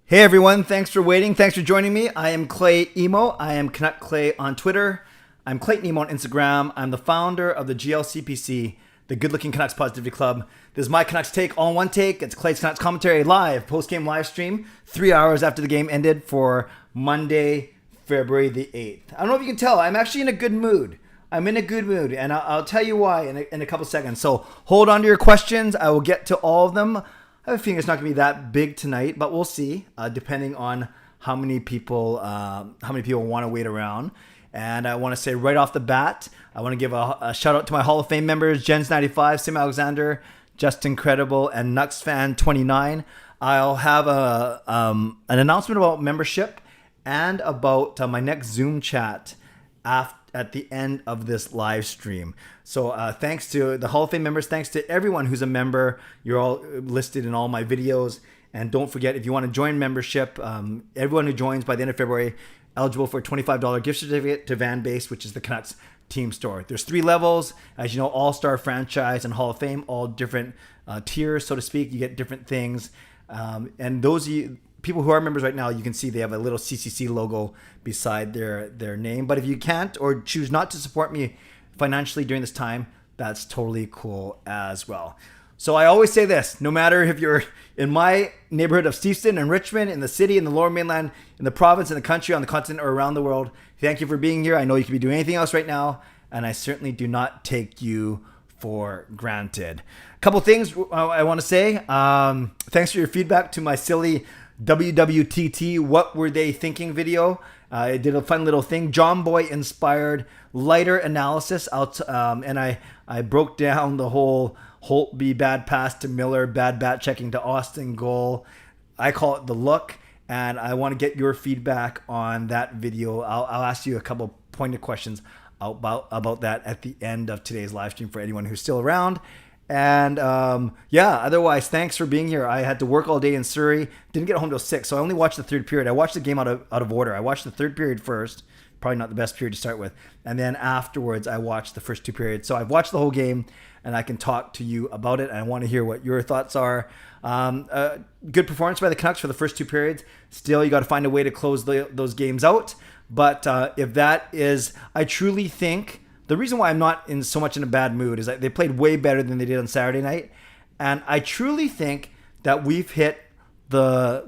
Hey everyone, thanks for waiting. Thanks for joining me. I am Clay Emo. I am Canuck Clay on Twitter. I'm Clayton Emo on Instagram. I'm the founder of the GLCPC, the Good Looking Canucks Positivity Club. This is my Canucks take, all in one take. It's Clay's Canucks commentary live, post-game live stream, 3 hours after the game ended for Monday, February the 8th. I don't know if you can tell, I'm actually in a good mood. I'm in a good mood, and I'll tell you why in a couple seconds. So hold on to your questions. I will get to all of them. I have a feeling it's not going to be that big tonight, but we'll see, depending on how many people want to wait around. And I want to say right off the bat, I want to give a shout out to my Hall of Fame members, Jens95, simalexander, Justin Credible, and nucksfan29. I'll have an announcement about membership and about my next Zoom chat at the end of this live stream. So thanks to the Hall of Fame members, thanks to everyone who's a member. You're all listed in all my videos. And don't forget, if you want to join membership, everyone who joins by the end of February, eligible for a $25 gift certificate to Vanbase, which is the Canucks team store. There's 3 levels, as you know, All-Star, Franchise, and Hall of Fame, all different tiers, so to speak. You get different things. And those people who are members right now, you can see they have a little CCC logo beside their name. But if you can't or choose not to support me financially during this time, that's totally cool as well. So I always say this, no matter if you're in my neighborhood of Steveston and Richmond, in the city, in the Lower Mainland, in the province, in the country, on the continent, or around the world, thank you for being here. I know you could be doing anything else right now, and I certainly do not take you for granted. A couple things I want to say. Thanks for your feedback to my silly WWTT What Were They Thinking video. I did a fun little thing, John Boy inspired lighter analysis out, and I broke down the whole Holtby bad pass to Miller, bad bat checking to Austin goal. I call it the look, and I want to get your feedback on that video. I'll ask you a couple pointed questions about that at the end of today's live stream for anyone who's still around. And otherwise, thanks for being here. I had to work all day in Surrey, didn't get home till 6, so I only watched the third period. I watched the game out of order. I watched the third period first, probably not the best period to start with, and then afterwards I watched the first 2 periods. So I've watched the whole game, and I can talk to you about it, and I want to hear what your thoughts are. Good performance by the Canucks for the first 2 periods. Still, you got to find a way to close those games out. But if that is, I truly think the reason why I'm not in so much in a bad mood is that they played way better than they did on Saturday night, and I truly think that we've hit the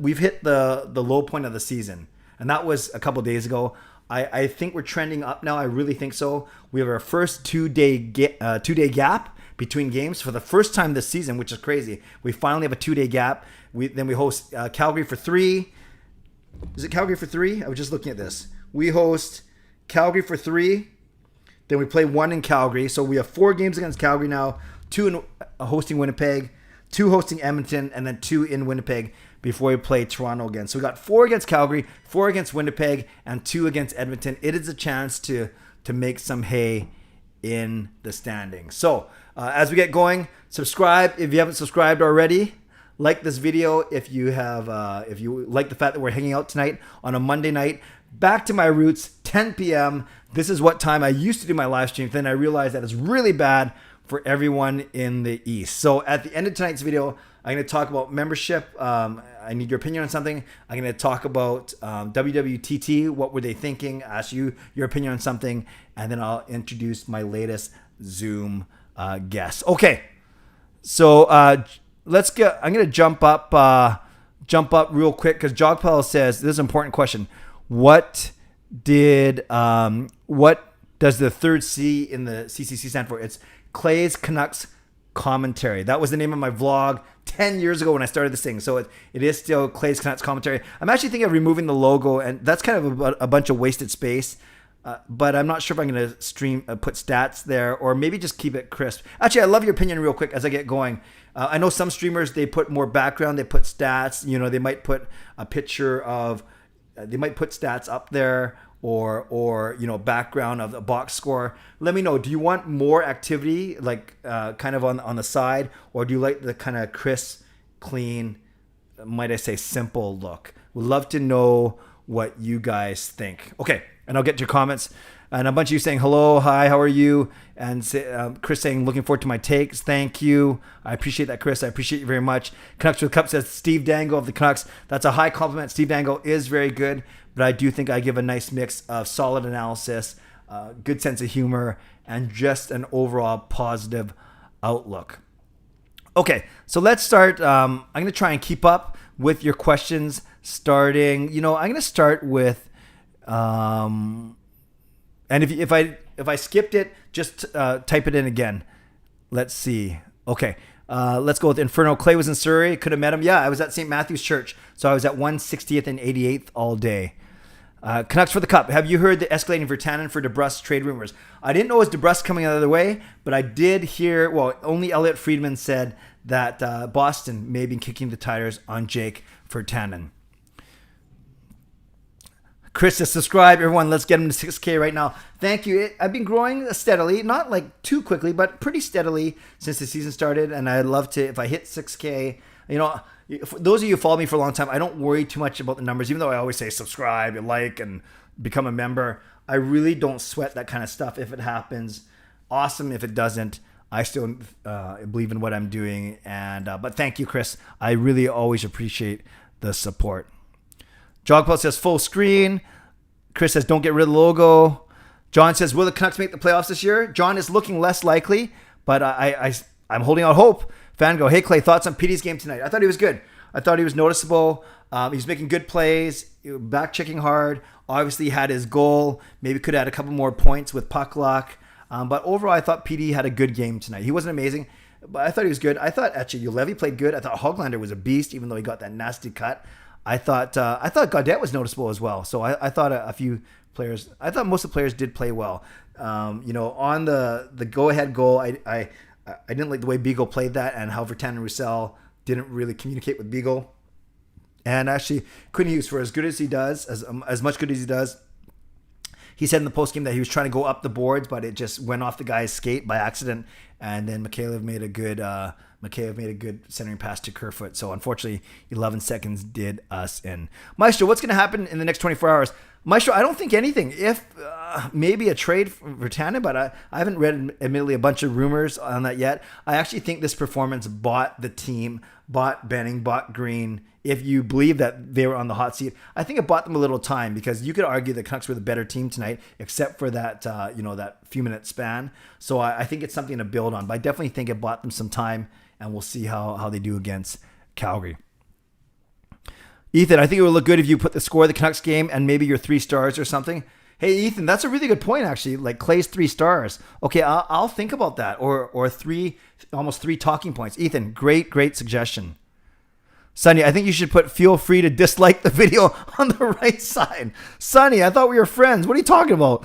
low point of the season, and that was a couple days ago. I think we're trending up now. I really think so. We have our first 2-day gap between games for the first time this season, which is crazy. We finally have a 2-day gap. Then we host Calgary for 3. Is it Calgary for 3? I was just looking at this. We host Calgary for 3. Then we play 1 in Calgary. So we have 4 games against Calgary now, 2 in hosting Winnipeg, 2 hosting Edmonton, and then 2 in Winnipeg before we play Toronto again. So we got 4 against Calgary, 4 against Winnipeg, and 2 against Edmonton. It is a chance to make some hay in the standings. So as we get going, subscribe if you haven't subscribed already. Like this video if you like the fact that we're hanging out tonight on a Monday night. Back to my roots, 10 p.m. This is what time I used to do my live stream. Then I realized that it's really bad for everyone in the East. So at the end of tonight's video, I'm going to talk about membership. I need your opinion on something. I'm going to talk about WWTT. What were they thinking? Ask you your opinion on something. And then I'll introduce my latest Zoom guest. Okay. So I'm going to jump up real quick because Jogpal says, this is an important question. What does the third C in the CCC stand for? It's Clay's Canucks Commentary. That was the name of my vlog 10 years ago when I started this thing. So it is still Clay's Canucks Commentary. I'm actually thinking of removing the logo, and that's kind of a bunch of wasted space. But I'm not sure if I'm going to put stats there, or maybe just keep it crisp. Actually, I love your opinion real quick as I get going. I know some streamers, they put more background, they put stats. You know, they might put a picture of, they might put stats up there, or background of the box score. Let me know. Do you want more activity, like kind of on the side, or do you like the kind of crisp, clean, might I say simple look? Would love to know what you guys think. Okay, and I'll get to your comments. And a bunch of you saying hello, hi, how are you? And Chris saying, looking forward to my takes. Thank you. I appreciate that, Chris. I appreciate you very much. Canucks with Cup says, Steve Dangle of the Canucks. That's a high compliment. Steve Dangle is very good, but I do think I give a nice mix of solid analysis, good sense of humor, and just an overall positive outlook. Okay, so let's start. I'm going to try and keep up with your questions starting. I'm going to start with, and if I skipped it, just type it in again. Let's see. Okay, let's go with Inferno. Clay was in Surrey. Could have met him. Yeah, I was at St. Matthew's Church. So I was at 160th and 88th all day. Canucks for the Cup. Have you heard the escalating Virtanen for DeBrusque trade rumors? I didn't know it was DeBrusque coming the other way, but I did hear, only Elliot Friedman said that Boston may be kicking the tires on Jake Virtanen. Chris says, subscribe, everyone. Let's get him to 6K right now. Thank you. I've been growing steadily, not like too quickly, but pretty steadily since the season started. And I'd love to, if I hit 6K, for those of you who follow me for a long time, I don't worry too much about the numbers, even though I always say subscribe and like and become a member. I really don't sweat that kind of stuff. If it happens, awesome. If it doesn't, I still believe in what I'm doing. But thank you, Chris. I really always appreciate the support. Jogpal says full screen. Chris says don't get rid of the logo. John says, will the Canucks make the playoffs this year? John is looking less likely, but I'm holding out hope. Fango, hey Clay, thoughts on Petey's game tonight? I thought he was good. I thought he was noticeable. He was making good plays, back checking hard. Obviously, he had his goal. Maybe could have had a couple more points with puck luck. But overall, I thought Petey had a good game tonight. He wasn't amazing, but I thought he was good. I thought actually Ulevy played good. I thought Hoglander was a beast, even though he got that nasty cut. I thought Gaudette was noticeable as well. So I thought a few players. I thought most of the players did play well. On the go-ahead goal, I didn't like the way Beagle played that and how Virtanen and Roussel didn't really communicate with Beagle. And actually, Quinn Hughes, for as good as he does, as much good as he does, he said in the postgame that he was trying to go up the boards, but it just went off the guy's skate by accident. And then Mikheyev made a good centering pass to Kerfoot. So unfortunately, 11 seconds did us in. Maestro, what's going to happen in the next 24 hours? Maestro, I don't think anything. If maybe a trade for Virtanen, but I haven't read, admittedly, a bunch of rumors on that yet. I actually think this performance bought the team, bought Benning, bought Green. If you believe that they were on the hot seat, I think it bought them a little time because you could argue the Canucks were the better team tonight, except for that that few minute span. So I think it's something to build on. But I definitely think it bought them some time, and we'll see how they do against Calgary. Ethan, I think it would look good if you put the score of the Canucks game and maybe your 3 stars or something. Hey, Ethan, that's a really good point, actually. Like Clay's 3 stars. Okay, I'll think about that. Or almost 3 talking points. Ethan, great suggestion. Sonny, I think you should feel free to dislike the video on the right side. Sonny, I thought we were friends. What are you talking about?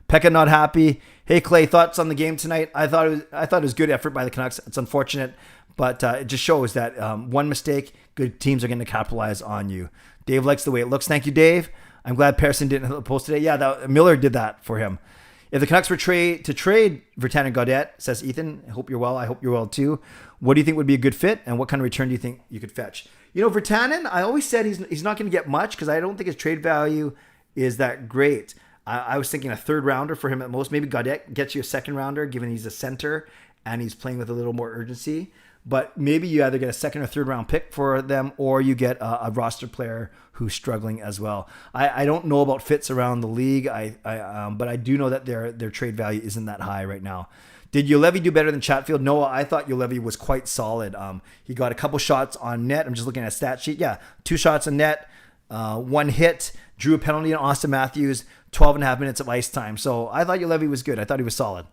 Pekka not happy. Hey, Clay, thoughts on the game tonight? I thought it was good effort by the Canucks. It's unfortunate, but it just shows that one mistake, good teams are going to capitalize on you. Dave likes the way it looks. Thank you, Dave. I'm glad Pearson didn't post today. Yeah, Miller did that for him. If the Canucks were to trade Virtanen and Gaudette, says Ethan, I hope you're well. I hope you're well too. What do you think would be a good fit, and what kind of return do you think you could fetch? Virtanen, I always said he's not going to get much because I don't think his trade value is that great. I was thinking a 3rd rounder for him at most. Maybe Gaudette gets you a 2nd rounder, given he's a center and he's playing with a little more urgency. But maybe you either get a 2nd or 3rd round pick for them, or you get a roster player who's struggling as well. I don't know about fits around the league, but I do know that their trade value isn't that high right now. Did Ulevy do better than Chatfield? No, I thought Ulevy was quite solid. He got a couple shots on net. I'm just looking at a stat sheet. Yeah, 2 shots on net, 1 hit, drew a penalty on Austin Matthews, 12.5 minutes of ice time. So I thought Ulevy was good. I thought he was solid.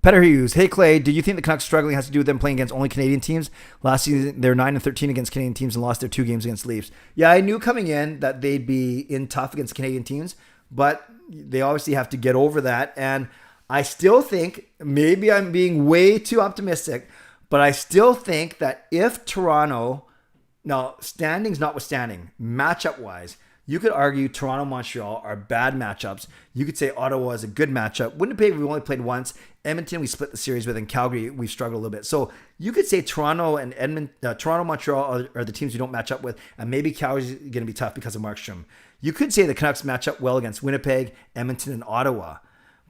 Petter Hughes, hey Clay, do you think the Canucks struggling has to do with them playing against only Canadian teams? Last season, they're 9-13 against Canadian teams and lost their 2 games against Leafs. Yeah, I knew coming in that they'd be in tough against Canadian teams, but they obviously have to get over that. And I still think, maybe I'm being way too optimistic, but I still think that if Toronto, now standings notwithstanding, matchup-wise, you could argue Toronto-Montreal are bad matchups. You could say Ottawa is a good matchup. Winnipeg, we've only played once. Edmonton, we split the series with. In Calgary, we've struggled a little bit. So you could say Toronto and Toronto-Montreal are the teams you don't match up with. And maybe Calgary's going to be tough because of Markstrom. You could say the Canucks match up well against Winnipeg, Edmonton, and Ottawa.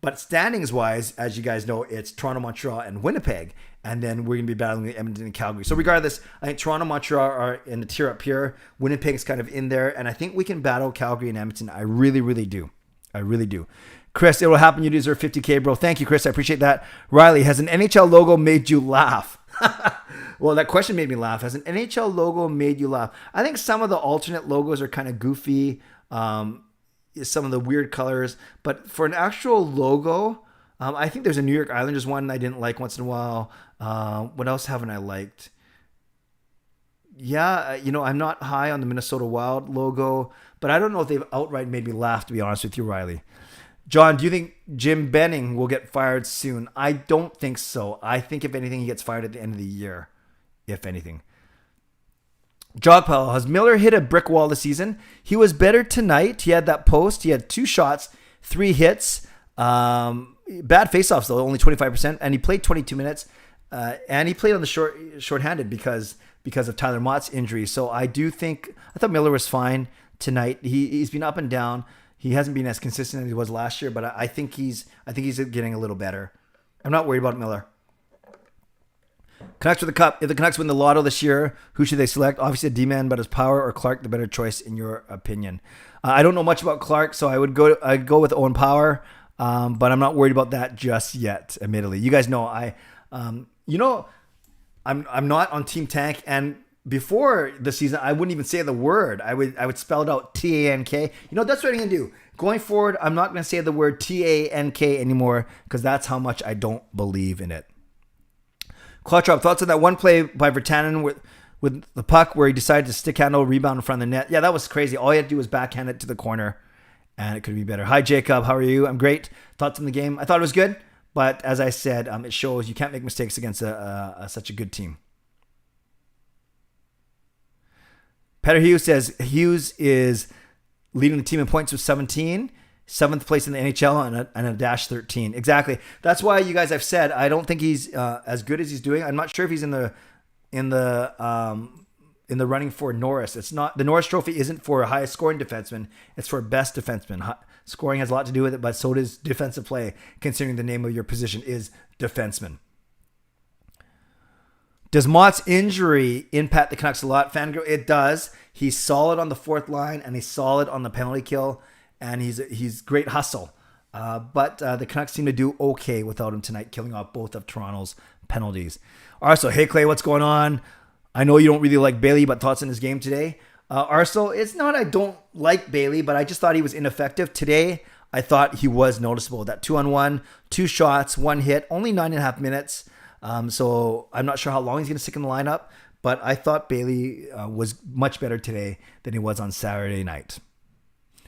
But standings-wise, as you guys know, it's Toronto, Montreal, and Winnipeg. And then we're going to be battling Edmonton and Calgary. So regardless, I think Toronto, Montreal are in the tier up here. Winnipeg's kind of in there. And I think we can battle Calgary and Edmonton. I really, really do. I really do. Chris, it will happen. You deserve $50K, bro. Thank you, Chris. I appreciate that. Riley, has an NHL logo made you laugh? Well, that question made me laugh. Has an NHL logo made you laugh? I think some of the alternate logos are kind of goofy. Some of the weird colors. But for an actual logo, I think there's a New York Islanders one I didn't like once in a while. What else haven't I liked? Yeah, I'm not high on the Minnesota Wild logo, but I don't know if they've outright made me laugh, to be honest with you, Riley. John, do you think Jim Benning will get fired soon? I don't think so. I think, if anything, he gets fired at the end of the year, if anything. Jogpal, has Miller hit a brick wall this season? He was better tonight. He had that post. He had 2 shots, 3 hits. Bad faceoffs, though, only 25%. And he played 22 minutes. And he played on the shorthanded because of Tyler Mott's injury. So I thought Miller was fine tonight. He's been up and down. He hasn't been as consistent as he was last year, but I think he's getting a little better. I'm not worried about Miller. Canucks for the Cup. If the Canucks win the lotto this year, who should they select? Obviously, a D-man, but is Power or Clark the better choice in your opinion? I don't know much about Clark, so I'd go with Owen Power, but I'm not worried about that just yet. Admittedly, you guys know I'm not on Team Tank, and before the season, I wouldn't even say the word. I would spell it out Tank. That's what I'm gonna do. Going forward, I'm not gonna say the word Tank anymore because that's how much I don't believe in it. Clutch-up, thoughts on that one play by Virtanen with the puck where he decided to stick handle, rebound in front of the net? Yeah, that was crazy. All he had to do was backhand it to the corner, and it could be better. Hi, Jacob. How are you? I'm great. Thoughts on the game? I thought it was good, but as I said, it shows you can't make mistakes against such a good team. Peter Hughes says Hughes is leading the team in points with 17, 7th place in the NHL and a dash 13. Exactly. That's why you guys, I've said I don't think he's as good as he's doing. I'm not sure if he's in the running for Norris. It's not, the Norris Trophy isn't for highest scoring defenseman. It's for best defenseman. Scoring has a lot to do with it, but so does defensive play, considering the name of your position is defenseman. Does Mott's injury impact the Canucks a lot? Fangirl, it does. He's solid on the 4th line, and he's solid on the penalty kill, and he's great hustle. But the Canucks seem to do okay without him tonight, killing off both of Toronto's penalties. Arso, hey Clay, what's going on? I know you don't really like Bailey, but thoughts on his game today? Arso, it's not I don't like Bailey, but I just thought he was ineffective. Today, I thought he was noticeable. That 2-on-1, 2 shots, 1 hit, only 9.5 minutes. So I'm not sure how long he's going to stick in the lineup, but I thought Bailey was much better today than he was on Saturday night.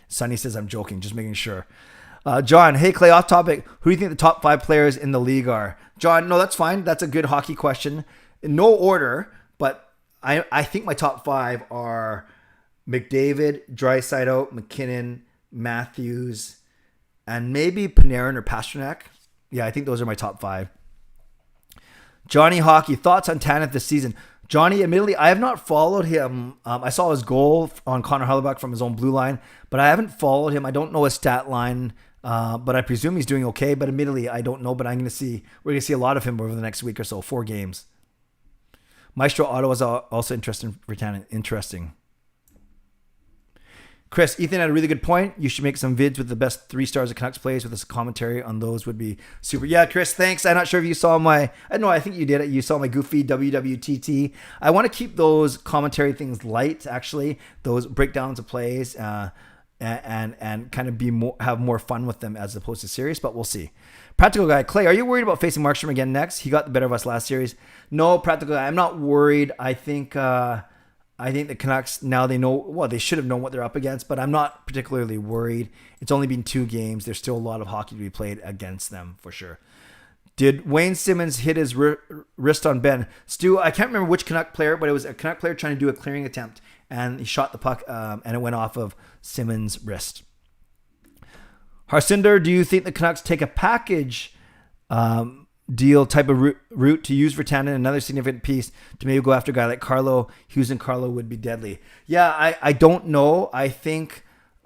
Sonny says I'm joking, just making sure. John, hey Clay, off topic. Who do you think the top 5 players in the league are? John, no, that's fine. That's a good hockey question. In no order, but I think my top 5 are McDavid, Draisaitl, McKinnon, Matthews, and maybe Panarin or Pasternak. Yeah, I think those are my top 5. Johnny Hockey, thoughts on Tanev this season? Johnny, admittedly, I have not followed him. I saw his goal on Connor Hellebuyck from his own blue line, but I haven't followed him. I don't know his stat line, but I presume he's doing okay. But admittedly, I don't know. But we're going to see a lot of him over the next week or so, 4 games. Maestro Otto is also interesting for Tanev. Interesting. Chris, Ethan had a really good point. You should make some vids with the best 3 stars of Canucks plays with this commentary on those would be super. Yeah, Chris, thanks. I'm not sure if you saw I think you did it. You saw my goofy WWTT. I want to keep those commentary things light, actually, those breakdowns of plays, and kind of have more fun with them as opposed to serious, but we'll see. Practical Guy, Clay, are you worried about facing Markstrom again next? He got the better of us last series. No, Practical Guy, I'm not worried. I think the Canucks, now they know, well, they should have known what they're up against, but I'm not particularly worried. It's only been 2 games. There's still a lot of hockey to be played against them, for sure. Did Wayne Simmons hit his wrist on Ben? Stu, I can't remember which Canuck player, but it was a Canuck player trying to do a clearing attempt, and he shot the puck, and it went off of Simmons' wrist. Harsinder, do you think the Canucks take a package deal type of route to use Virtanen, another significant piece to maybe go after a guy like Carlo? Hughes and Carlo would be deadly. Yeah, I don't know. I think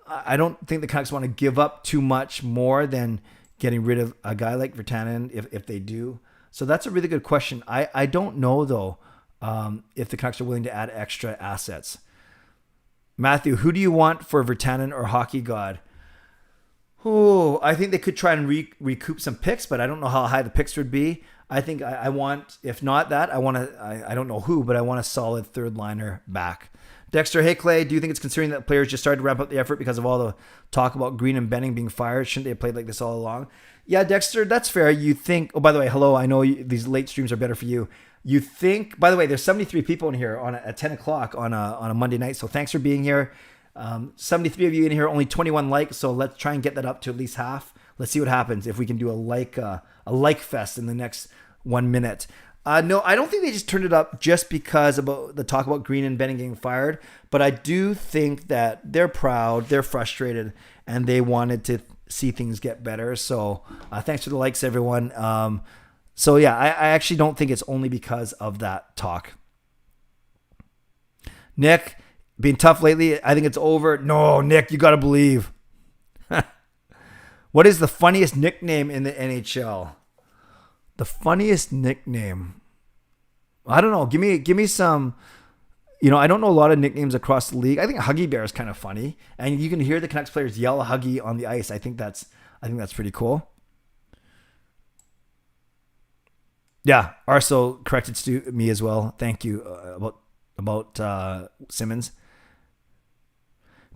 I don't think the Canucks want to give up too much more than getting rid of a guy like Virtanen if they do. So that's a really good question. I don't know, though, if the Canucks are willing to add extra assets. Matthew, who do you want for Virtanen or Hockey God? Oh, I think they could try and recoup some picks, but I don't know how high the picks would be. I think I want, if not that, I don't know who, but I want a solid third liner back. Dexter, hey Clay, do you think it's concerning that players just started to ramp up the effort because of all the talk about Green and Benning being fired? Shouldn't they have played like this all along? Yeah, Dexter, that's fair. You think, oh, by the way, hello, I know these late streams are better for you. You think, by the way, there's 73 people in here at 10 o'clock on a Monday night, so thanks for being here. 73 of you in here, only 21 likes, so let's try and get that up to at least half. Let's see what happens if we can do a like fest in the next 1 minute. No, I don't think they just turned it up just because about the talk about Green and Benning getting fired, but I do think that they're proud, they're frustrated, and they wanted to see things get better. So thanks for the likes, everyone. So yeah, I actually don't think it's only because of that talk. Nick, been tough lately. I think it's over. No, Nick, you got to believe. What is the funniest nickname in the NHL? The funniest nickname. I don't know. Give me some. I don't know a lot of nicknames across the league. I think Huggy Bear is kind of funny, and you can hear the Canucks players yell Huggy on the ice. I think that's pretty cool. Yeah, Arso corrected me as well. Thank you about Simmons.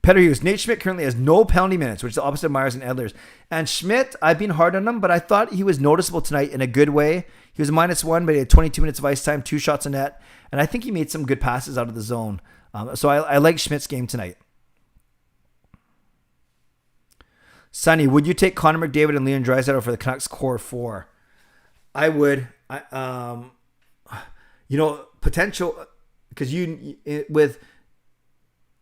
Peter Hughes. Nate Schmidt currently has no penalty minutes, which is the opposite of Myers and Edlers. And Schmidt, I've been hard on him, but I thought he was noticeable tonight in a good way. He was a -1, but he had 22 minutes of ice time, 2 shots on net, and I think he made some good passes out of the zone. So I like Schmidt's game tonight. Sonny, would you take Connor McDavid and Leon Draisaitl for the Canucks core 4? I would. Potential, because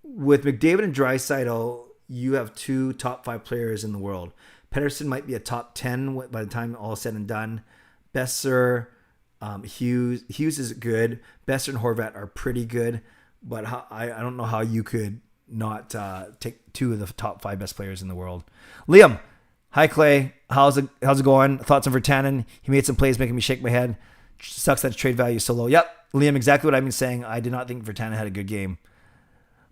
with McDavid and Draisaitl, you have 2 top 5 players in the world. Pettersson might be a top 10 by the time all is said and done. Besser, Hughes is good. Besser and Horvat are pretty good, but I don't know how you could not take 2 of the top 5 best players in the world. Liam, hi Clay, how's it going? Thoughts on Virtanen? He made some plays making me shake my head. Sucks that trade value is so low. Yep, Liam, exactly what I've been saying. I did not think Virtanen had a good game.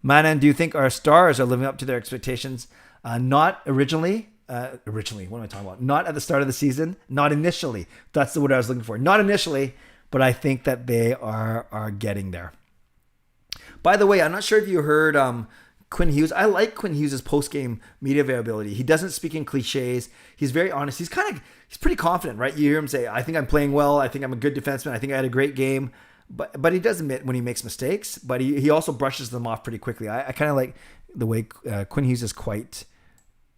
Manan, do you think our stars are living up to their expectations? Not originally. What am I talking about? Not at the start of the season. Not initially. That's the word I was looking for. Not initially, but I think that they are getting there. By the way, I'm not sure if you heard Quinn Hughes. I like Quinn Hughes' post-game media availability. He doesn't speak in cliches. He's very honest. He's pretty confident, right? You hear him say, I think I'm playing well. I think I'm a good defenseman. I think I had a great game. But he does admit when he makes mistakes, but he also brushes them off pretty quickly. I kind of like the way Quinn Hughes is quite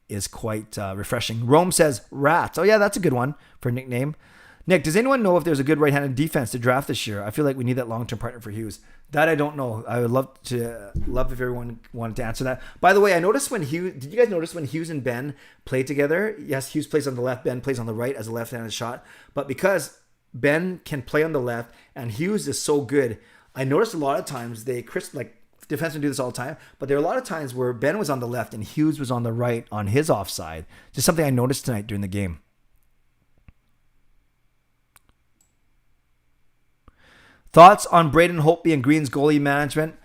refreshing. Rome says Rats. Oh yeah, that's a good one for a nickname. Nick, does anyone know if there's a good right-handed defense to draft this year? I feel like we need that long-term partner for Hughes. That I don't know. I would love if everyone wanted to answer that. By the way, did you guys notice when Hughes and Ben played together? Yes, Hughes plays on the left, Ben plays on the right as a left-handed shot. But because Ben can play on the left and Hughes is so good, I noticed a lot of times defensemen do this all the time, but there are a lot of times where Ben was on the left and Hughes was on the right on his offside. Just something I noticed tonight during the game. Thoughts on Braden, Holtby, and Green's goalie management?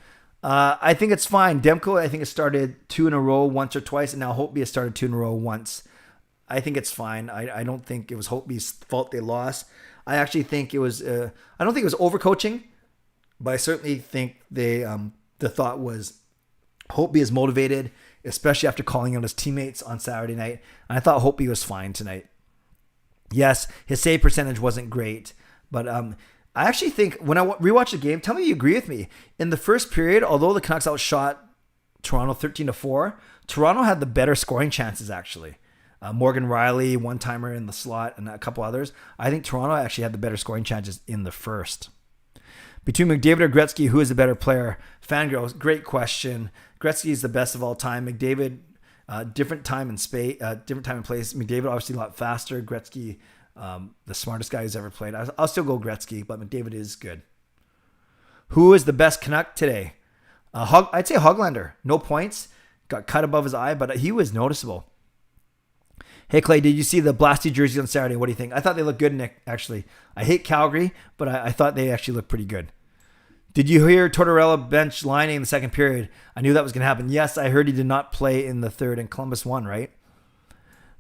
I think it's fine. Demko, I think, has started 2 in a row once or twice, and now Holtby has started 2 in a row once. I think it's fine. I don't think it was Holtby's fault they lost. I actually think it was. I don't think it was overcoaching, but I certainly think the thought was Holtby is motivated, especially after calling out his teammates on Saturday night. And I thought Holtby was fine tonight. Yes, his save percentage wasn't great, but I actually think when I rewatched the game, tell me if you agree with me. In the first period, although the Canucks outshot Toronto 13-4, Toronto had the better scoring chances actually. Morgan Riley, one-timer in the slot, and a couple others. I think Toronto actually had the better scoring chances in the first. Between McDavid or Gretzky, who is the better player? Fangirls, great question. Gretzky is the best of all time. McDavid, different time and space, different time and place. McDavid obviously a lot faster. Gretzky, the smartest guy who's ever played. I'll still go Gretzky, but McDavid is good. Who is the best Canuck today? I'd say Hoglander. No points. got cut above his eye, but he was noticeable. Hey, Clay, did you see the Blasty jerseys on Saturday? What do you think? I thought they looked good, Nick, actually. I hate Calgary, but I thought they actually looked pretty good. Did you hear Tortorella bench lining in the second period? I knew that was going to happen. Yes, I heard he did not play in the third, and Columbus won, right?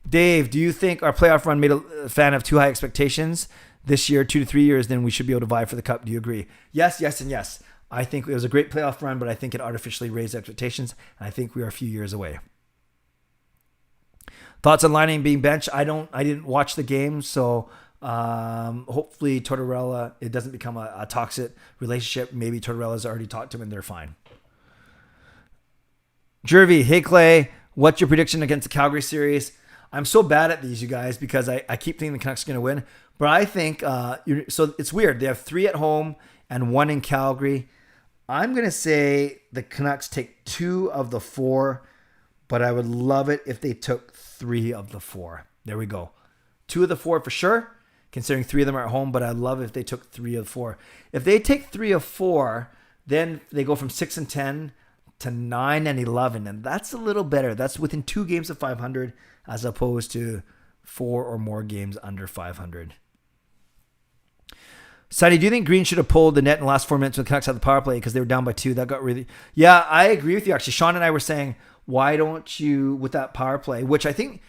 Dave, do you think our playoff run made a fan have too high expectations this year, 2 to 3 years, then we should be able to vie for the cup? Do you agree? Yes, yes, and yes. I think it was a great playoff run, but I think it artificially raised expectations, and I think we are a few years away. Thoughts on Lining being benched? I didn't watch the game, so hopefully Tortorella, it doesn't become a toxic relationship. Maybe Tortorella's already talked to him and they're fine. Jervy, hey Clay, what's your prediction against the Calgary series? I'm so bad at these, you guys, because I keep thinking the Canucks are going to win. But I think, so it's weird. They have 3 at home and 1 in Calgary. I'm going to say the Canucks take 2 of the 4, but I would love it if they took 3 of the 4. There we go. 2 of the 4 for sure, considering 3 of them are at home, but I'd love if they took 3 of 4. If they take 3 of 4, then they go from 6-10 to 9-11, and that's a little better. That's within 2 games of 500 as opposed to 4 or more games under 500. Sonny, do you think Green should have pulled the net in the last 4 minutes when the Canucks had the power play because they were down by 2? That got really... Yeah, I agree with you, actually. Sean and I were saying, why don't you, with that power play, which I think...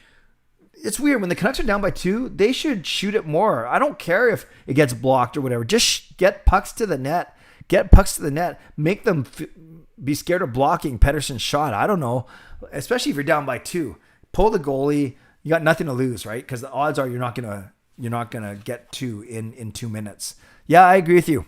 It's weird. When the Canucks are down by 2, they should shoot it more. I don't care if it gets blocked or whatever. Just get pucks to the net. Get pucks to the net. Make them be scared of blocking Pettersson's shot. I don't know. Especially if you're down by 2. Pull the goalie. You got nothing to lose, right? Because the odds are you're not gonna get 2 in 2 minutes. Yeah, I agree with you.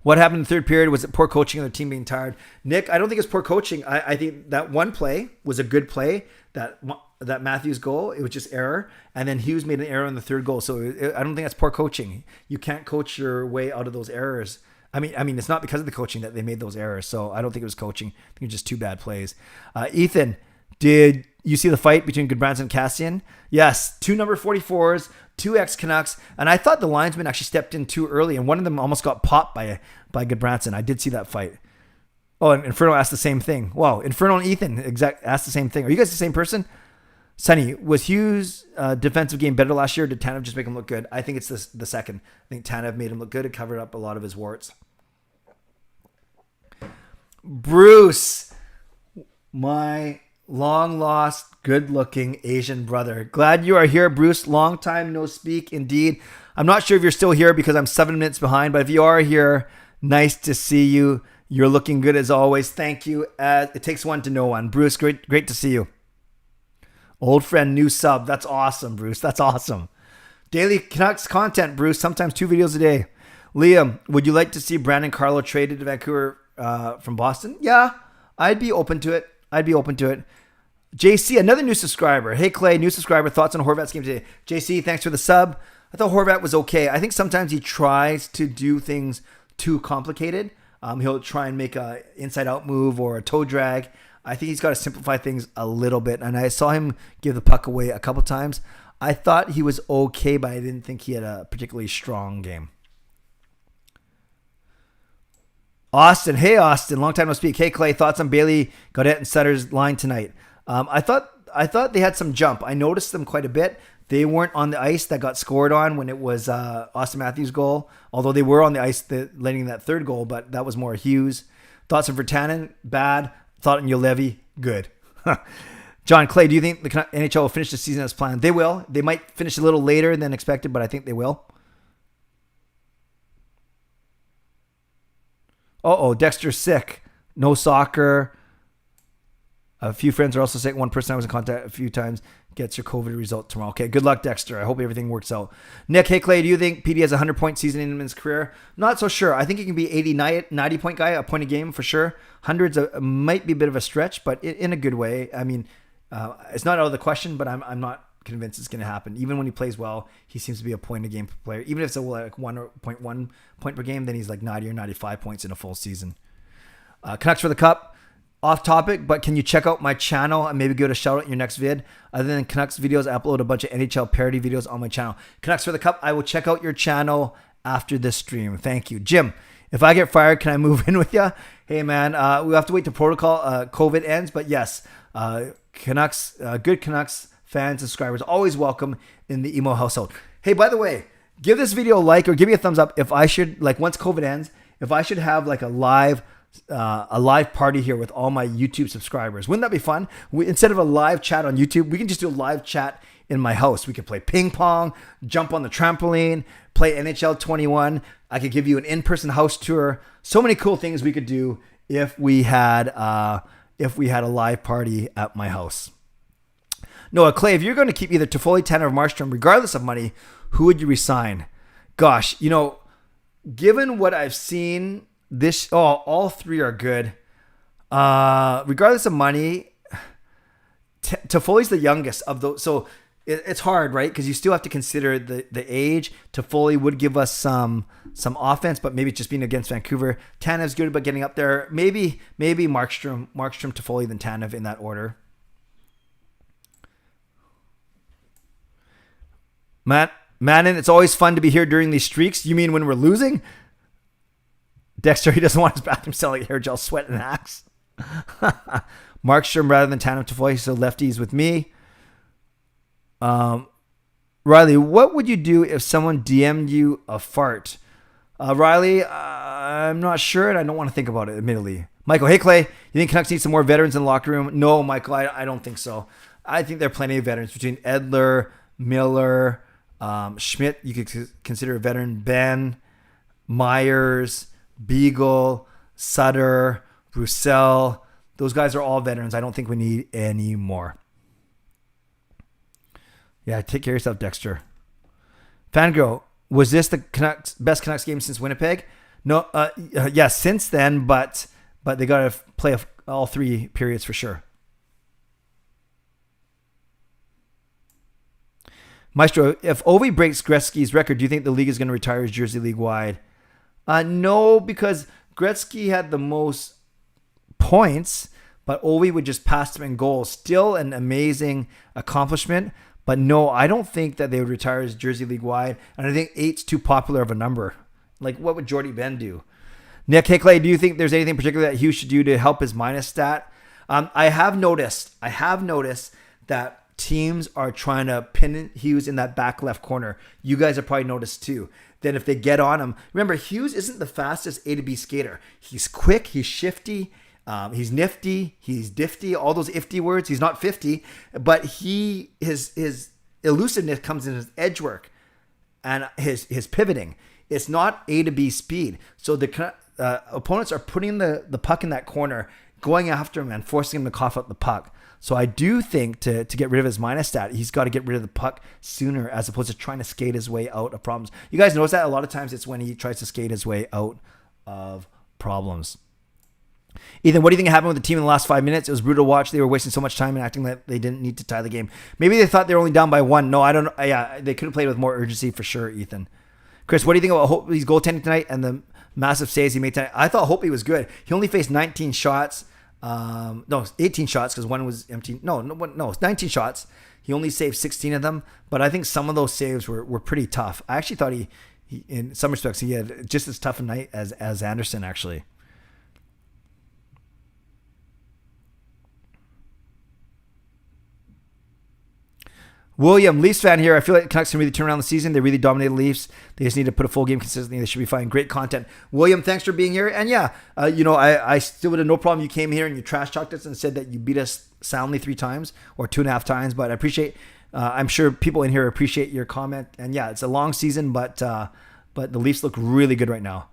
What happened in the third period? Was it poor coaching or the team being tired? Nick, I don't think it's poor coaching. I think that one play was a good play. That Matthews goal, it was just error. And then Hughes made an error in the third goal. So I don't think that's poor coaching. You can't coach your way out of those errors. I mean, it's not because of the coaching that they made those errors. So I don't think it was coaching. I think it was just 2 bad plays. Ethan, did you see the fight between Goodbranson and Cassian? Yes, 2 number 44s, 2 ex-Canucks. And I thought the linesman actually stepped in too early. And one of them almost got popped by Goodbranson. I did see that fight. Oh, and Inferno asked the same thing. Wow, Inferno and Ethan asked the same thing. Are you guys the same person? Sonny, was Hughes' defensive game better last year, or did Tanev just make him look good? I think it's the second. I think Tanev made him look good. It covered up a lot of his warts. Bruce, my long-lost, good-looking Asian brother. Glad you are here, Bruce. Long time no speak, indeed. I'm not sure if you're still here because I'm 7 minutes behind, but if you are here, nice to see you. You're looking good as always. Thank you. It takes one to know one. Bruce, great to see you. Old friend, new sub. That's awesome, Bruce. That's awesome. Daily Canucks content, Bruce. Sometimes 2 videos a day. Liam, would you like to see Brandon Carlo traded to Vancouver from Boston? Yeah, I'd be open to it. JC, another new subscriber. Hey, Clay, new subscriber. Thoughts on Horvat's game today? JC, thanks for the sub. I thought Horvat was okay. I think sometimes he tries to do things too complicated. He'll try and make a inside-out move or a toe drag. I think he's got to simplify things a little bit. And I saw him give the puck away a couple times. I thought he was okay, but I didn't think he had a particularly strong game. Austin. Hey, Austin. Long time no speak. Hey, Clay. Thoughts on Bailey, Gaudette, and Sutter's line tonight? I thought they had some jump. I noticed them quite a bit. They weren't on the ice that got scored on when it was Austin Matthews' goal, although they were on the ice letting that third goal, but that was more Hughes. Thoughts on Virtanen? Bad. Thought on Ulevi? Good. John Clay, do you think the NHL will finish the season as planned? They will. They might finish a little later than expected, but I think they will. Dexter's sick. No soccer. A few friends are also sick. One person I was in contact a few times gets your COVID result tomorrow. Okay, good luck, Dexter. I hope everything works out. Nick, hey, Clay, do you think PD has a 100-point season in his career? Not so sure. I think he can be 80, 90-point guy, a point a game for sure. Hundreds might be a bit of a stretch, but in a good way. I mean, it's not out of the question, but I'm not convinced it's going to happen. Even when he plays well, he seems to be a point a game player. Even if it's like 1.1 point per game, then he's like 90 or 95 points in a full season. Canucks for the Cup. Off topic, but can you check out my channel and maybe give it a shout out in your next vid? Other than Canucks videos, I upload a bunch of NHL parody videos on my channel. Canucks for the Cup, I will check out your channel after this stream. Thank you. Jim, if I get fired, can I move in with you? Hey, man, we have to wait till protocol COVID ends. But yes, Canucks, good Canucks fans and subscribers, always welcome in the emo household. Hey, by the way, give this video a like or give me a thumbs up if I should, like, once COVID ends, if I should have like a live party here with all my YouTube subscribers. Wouldn't that be fun? Instead of a live chat on YouTube, we can just do a live chat in my house. We could play ping pong, jump on the trampoline, play NHL 21. I could give you an in-person house tour. So many cool things we could do if we had a live party at my house. Noah, Clay, if you're going to keep either Toffoli, Tanner, or Markstrom, regardless of money, who would you resign? Gosh, given what I've seen, all three are good. Regardless of money, Toffoli's the youngest of those, so it's hard, right? Because you still have to consider the age. Toffoli would give us some offense, but maybe just being against Vancouver. Tanev's good about getting up there. Maybe Markstrom, Toffoli, then Tanev in that order. Manon, it's always fun to be here during these streaks. You mean when we're losing? Dexter, he doesn't want his bathroom selling hair gel, sweat, and axe. Markstrom rather than Tanev, Toffoli, so lefties with me. Riley, what would you do if someone DM'd you a fart? Riley, I'm not sure, and I don't want to think about it, admittedly. Michael, hey, Clay, you think Canucks need some more veterans in the locker room? No, Michael, I don't think so. I think there are plenty of veterans between Edler, Miller, Schmidt, you could consider a veteran, Ben, Myers, Beagle, Sutter, Roussel. Those guys are all veterans. I don't think we need any more. Yeah, take care of yourself, Dexter. Fangirl, was this the best Canucks game since Winnipeg? No, yeah, since then, but they got to play all three periods for sure. Maestro, if Ovi breaks Gretzky's record, do you think the league is going to retire his jersey league-wide? No, because Gretzky had the most points, but Ovi would just pass him in goals. Still an amazing accomplishment, but no, I don't think that they would retire his jersey league-wide, and I think 8's too popular of a number. Like, what would Jordy Ben do? Nick Hickley, do you think there's anything particular that Hughes should do to help his minus stat? I have noticed that teams are trying to pin Hughes in that back left corner. You guys have probably noticed too. Then if they get on him, remember, Hughes isn't the fastest A to B skater. He's quick, he's shifty, he's nifty, he's difty, all those ifty words. He's not 50, but his elusiveness comes in his edge work and his pivoting. It's not A to B speed. So the opponents are putting the puck in that corner, going after him and forcing him to cough up the puck. So I do think to get rid of his minus stat, he's got to get rid of the puck sooner as opposed to trying to skate his way out of problems. You guys notice that a lot of times it's when he tries to skate his way out of problems. Ethan, what do you think happened with the team in the last 5 minutes? It was brutal to watch. They were wasting so much time and acting like they didn't need to tie the game. Maybe they thought they were only down by 1. No, I don't know. Yeah, they could have played with more urgency for sure, Ethan. Chris, what do you think about Holtby's goaltending tonight and the massive saves he made tonight? I thought Holtby was good. He only faced 19 shots. 18 shots because one was empty. No, it's 19 shots. He only saved 16 of them, but I think some of those saves were pretty tough. I actually thought he in some respects, he had just as tough a night as Anderson, actually. William, Leafs fan here. I feel like the Canucks can really turn around the season. They really dominated the Leafs. They just need to put a full game consistently. They should be fine. Great content. William, thanks for being here. And yeah, I still would have no problem. You came here and you trash talked us and said that you beat us soundly 3 times or 2.5 times. But I appreciate, I'm sure people in here appreciate your comment. And yeah, it's a long season, but the Leafs look really good right now.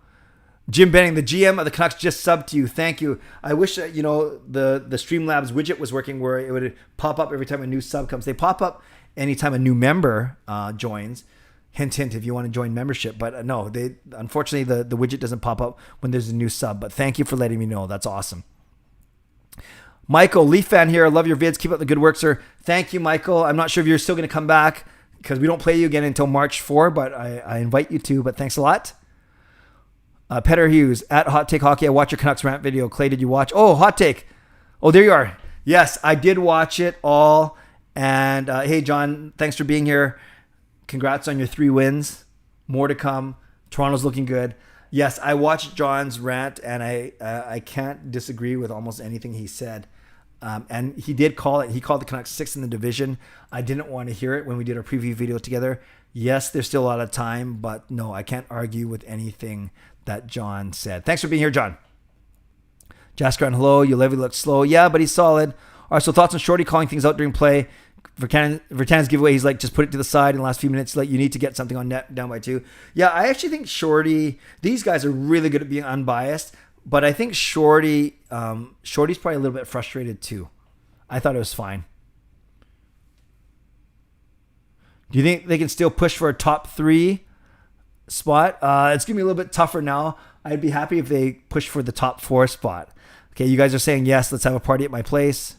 Jim Benning, the GM of the Canucks, just subbed to you. Thank you. I wish the Streamlabs widget was working where it would pop up every time a new sub comes. They pop up anytime a new member joins. Hint, hint, if you want to join membership. But no, unfortunately, the widget doesn't pop up when there's a new sub. But thank you for letting me know. That's awesome. Michael, Leaf fan here. I love your vids. Keep up the good work, sir. Thank you, Michael. I'm not sure if you're still going to come back because we don't play you again until March 4, but I invite you to. But thanks a lot. Petter Hughes, at Hot Take Hockey. I watched your Canucks rant video. Clay, did you watch? Oh, Hot Take. Oh, there you are. Yes, I did watch it all. And hey, John, thanks for being here. Congrats on your 3 wins. More to come. Toronto's looking good. Yes, I watched John's rant, and I can't disagree with almost anything he said. And he did call it. He called the Canucks 6th in the division. I didn't want to hear it when we did our preview video together. Yes, there's still a lot of time, but no, I can't argue with anything that John said. Thanks for being here, John. Jaskran, hello. Ulevi looks slow. Yeah, but he's solid. All right, so thoughts on Shorty calling things out during play. Vertanen's giveaway, he's like, just put it to the side in the last few minutes. Like, you need to get something on net down by 2. Yeah, I actually think Shorty, these guys are really good at being unbiased, but I think Shorty's probably a little bit frustrated too. I thought it was fine. Do you think they can still push for a top 3 spot? It's going to be a little bit tougher now. I'd be happy if they push for the top 4 spot. Okay, you guys are saying, yes, let's have a party at my place.